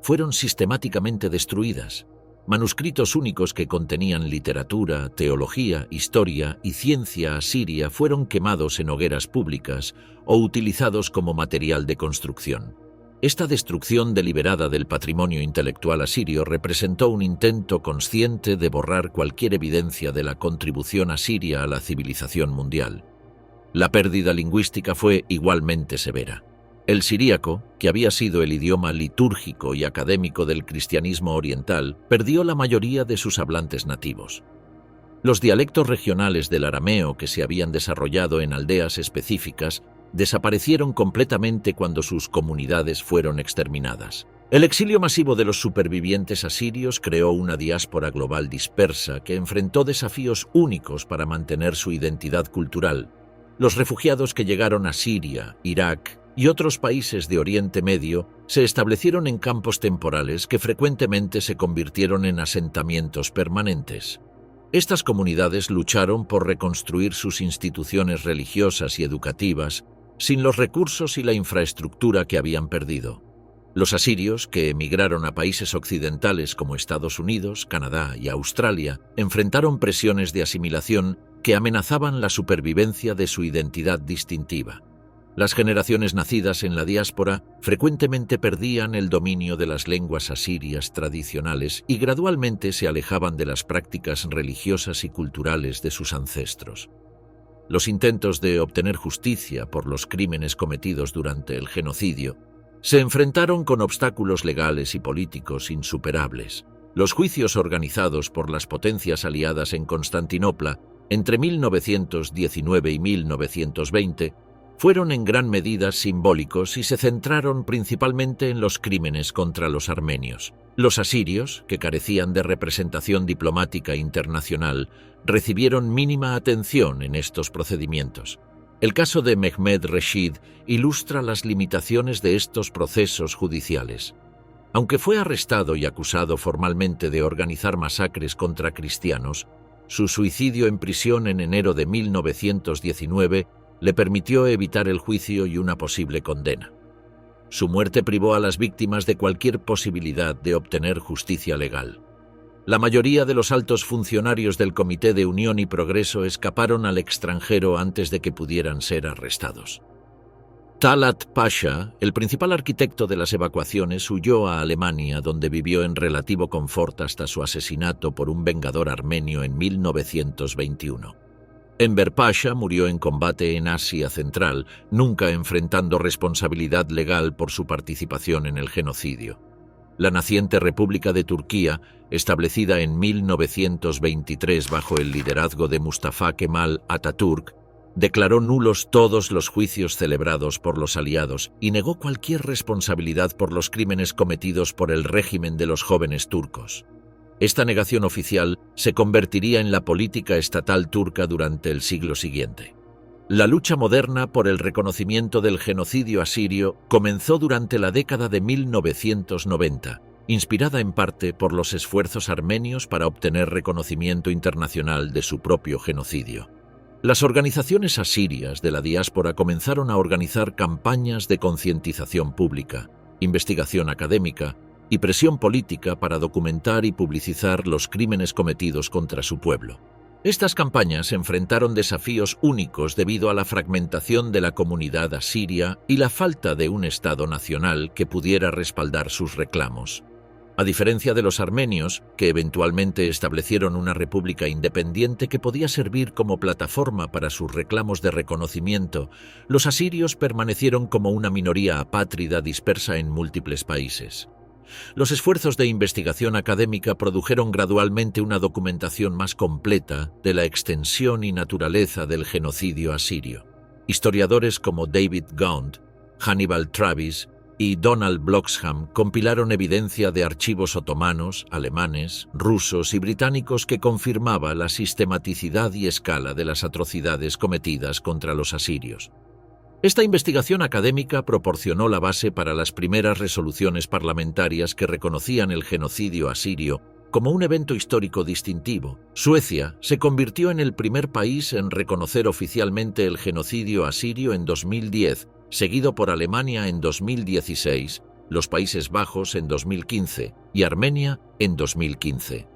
fueron sistemáticamente destruidas. Manuscritos únicos que contenían literatura, teología, historia y ciencia asiria fueron quemados en hogueras públicas o utilizados como material de construcción. Esta destrucción deliberada del patrimonio intelectual asirio representó un intento consciente de borrar cualquier evidencia de la contribución asiria a la civilización mundial. La pérdida lingüística fue igualmente severa. El siríaco, que había sido el idioma litúrgico y académico del cristianismo oriental, perdió la mayoría de sus hablantes nativos. Los dialectos regionales del arameo que se habían desarrollado en aldeas específicas desaparecieron completamente cuando sus comunidades fueron exterminadas. El exilio masivo de los supervivientes asirios creó una diáspora global dispersa que enfrentó desafíos únicos para mantener su identidad cultural. Los refugiados que llegaron a Siria, Irak y otros países de Oriente Medio se establecieron en campos temporales que frecuentemente se convirtieron en asentamientos permanentes. Estas comunidades lucharon por reconstruir sus instituciones religiosas y educativas sin los recursos y la infraestructura que habían perdido. Los asirios, que emigraron a países occidentales como Estados Unidos, Canadá y Australia, enfrentaron presiones de asimilación que amenazaban la supervivencia de su identidad distintiva. Las generaciones nacidas en la diáspora frecuentemente perdían el dominio de las lenguas asirias tradicionales y gradualmente se alejaban de las prácticas religiosas y culturales de sus ancestros. Los intentos de obtener justicia por los crímenes cometidos durante el genocidio se enfrentaron con obstáculos legales y políticos insuperables. Los juicios organizados por las potencias aliadas en Constantinopla entre 1919 y 1920 fueron en gran medida simbólicos y se centraron principalmente en los crímenes contra los armenios. Los asirios, que carecían de representación diplomática internacional, recibieron mínima atención en estos procedimientos. El caso de Mehmed Reshid ilustra las limitaciones de estos procesos judiciales. Aunque fue arrestado y acusado formalmente de organizar masacres contra cristianos, su suicidio en prisión en enero de 1919 le permitió evitar el juicio y una posible condena. Su muerte privó a las víctimas de cualquier posibilidad de obtener justicia legal. La mayoría de los altos funcionarios del Comité de Unión y Progreso escaparon al extranjero antes de que pudieran ser arrestados. Talat Pasha, el principal arquitecto de las evacuaciones, huyó a Alemania, donde vivió en relativo confort hasta su asesinato por un vengador armenio en 1921. Enver Pasha murió en combate en Asia Central, nunca enfrentando responsabilidad legal por su participación en el genocidio. La naciente República de Turquía, establecida en 1923 bajo el liderazgo de Mustafa Kemal Atatürk, declaró nulos todos los juicios celebrados por los aliados y negó cualquier responsabilidad por los crímenes cometidos por el régimen de los jóvenes turcos. Esta negación oficial se convertiría en la política estatal turca durante el siglo siguiente. La lucha moderna por el reconocimiento del genocidio asirio comenzó durante la década de 1990, inspirada en parte por los esfuerzos armenios para obtener reconocimiento internacional de su propio genocidio. Las organizaciones asirias de la diáspora comenzaron a organizar campañas de concientización pública, investigación académica y presión política para documentar y publicitar los crímenes cometidos contra su pueblo. Estas campañas enfrentaron desafíos únicos debido a la fragmentación de la comunidad asiria y la falta de un Estado nacional que pudiera respaldar sus reclamos. A diferencia de los armenios, que eventualmente establecieron una república independiente que podía servir como plataforma para sus reclamos de reconocimiento, los asirios permanecieron como una minoría apátrida dispersa en múltiples países. Los esfuerzos de investigación académica produjeron gradualmente una documentación más completa de la extensión y naturaleza del genocidio asirio. Historiadores como David Gaunt, Hannibal Travis y Donald Bloxham compilaron evidencia de archivos otomanos, alemanes, rusos y británicos que confirmaba la sistematicidad y escala de las atrocidades cometidas contra los asirios. Esta investigación académica proporcionó la base para las primeras resoluciones parlamentarias que reconocían el genocidio asirio como un evento histórico distintivo. Suecia se convirtió en el primer país en reconocer oficialmente el genocidio asirio en 2010, seguido por Alemania en 2016, los Países Bajos en 2015 y Armenia en 2015.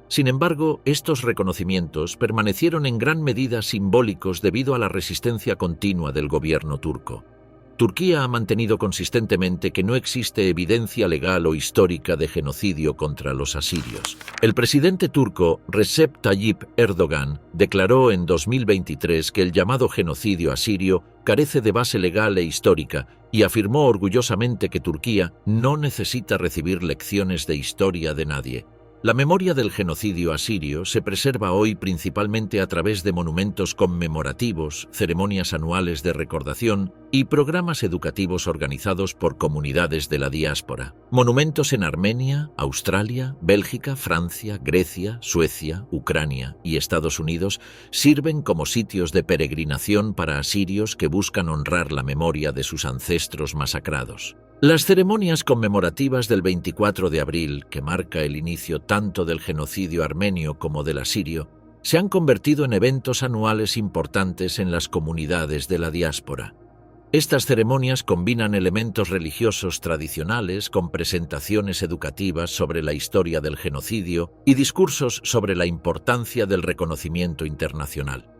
Sin embargo, estos reconocimientos permanecieron en gran medida simbólicos debido a la resistencia continua del gobierno turco. Turquía ha mantenido consistentemente que no existe evidencia legal o histórica de genocidio contra los asirios. El presidente turco Recep Tayyip Erdogan declaró en 2023 que el llamado genocidio asirio carece de base legal e histórica y afirmó orgullosamente que Turquía no necesita recibir lecciones de historia de nadie. La memoria del genocidio asirio se preserva hoy principalmente a través de monumentos conmemorativos, ceremonias anuales de recordación y programas educativos organizados por comunidades de la diáspora. Monumentos en Armenia, Australia, Bélgica, Francia, Grecia, Suecia, Ucrania y Estados Unidos sirven como sitios de peregrinación para asirios que buscan honrar la memoria de sus ancestros masacrados. Las ceremonias conmemorativas del 24 de abril, que marca el inicio tanto del genocidio armenio como del asirio, se han convertido en eventos anuales importantes en las comunidades de la diáspora. Estas ceremonias combinan elementos religiosos tradicionales con presentaciones educativas sobre la historia del genocidio y discursos sobre la importancia del reconocimiento internacional.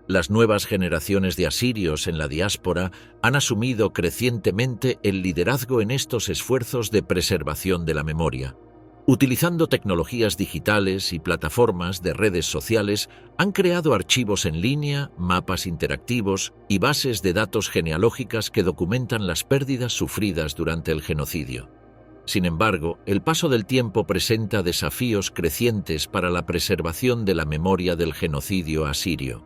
Las nuevas generaciones de asirios en la diáspora han asumido crecientemente el liderazgo en estos esfuerzos de preservación de la memoria. Utilizando tecnologías digitales y plataformas de redes sociales, han creado archivos en línea, mapas interactivos y bases de datos genealógicas que documentan las pérdidas sufridas durante el genocidio. Sin embargo, el paso del tiempo presenta desafíos crecientes para la preservación de la memoria del genocidio asirio.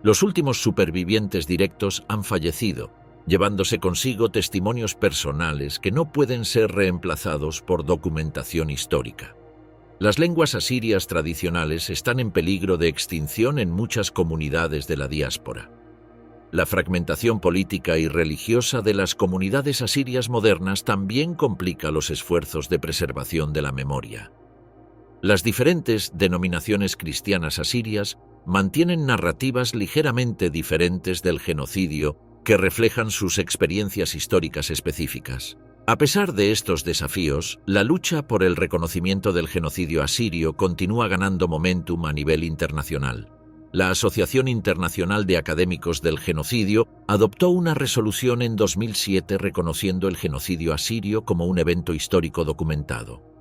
Los últimos supervivientes directos han fallecido, llevándose consigo testimonios personales que no pueden ser reemplazados por documentación histórica. Las lenguas asirias tradicionales están en peligro de extinción en muchas comunidades de la diáspora. La fragmentación política y religiosa de las comunidades asirias modernas también complica los esfuerzos de preservación de la memoria. Las diferentes denominaciones cristianas asirias mantienen narrativas ligeramente diferentes del genocidio que reflejan sus experiencias históricas específicas. A pesar de estos desafíos, la lucha por el reconocimiento del genocidio asirio continúa ganando momentum a nivel internacional. La Asociación Internacional de Académicos del Genocidio adoptó una resolución en 2007 reconociendo el genocidio asirio como un evento histórico documentado.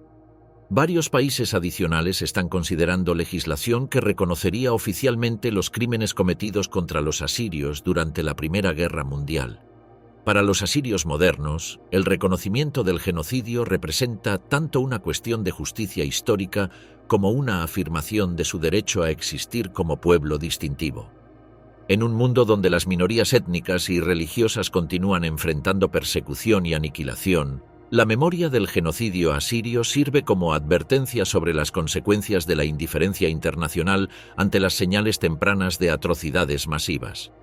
Varios países adicionales están considerando legislación que reconocería oficialmente los crímenes cometidos contra los asirios durante la Primera Guerra Mundial. Para los asirios modernos, el reconocimiento del genocidio representa tanto una cuestión de justicia histórica como una afirmación de su derecho a existir como pueblo distintivo. En un mundo donde las minorías étnicas y religiosas continúan enfrentando persecución y aniquilación, la memoria del genocidio asirio sirve como advertencia sobre las consecuencias de la indiferencia internacional ante las señales tempranas de atrocidades masivas.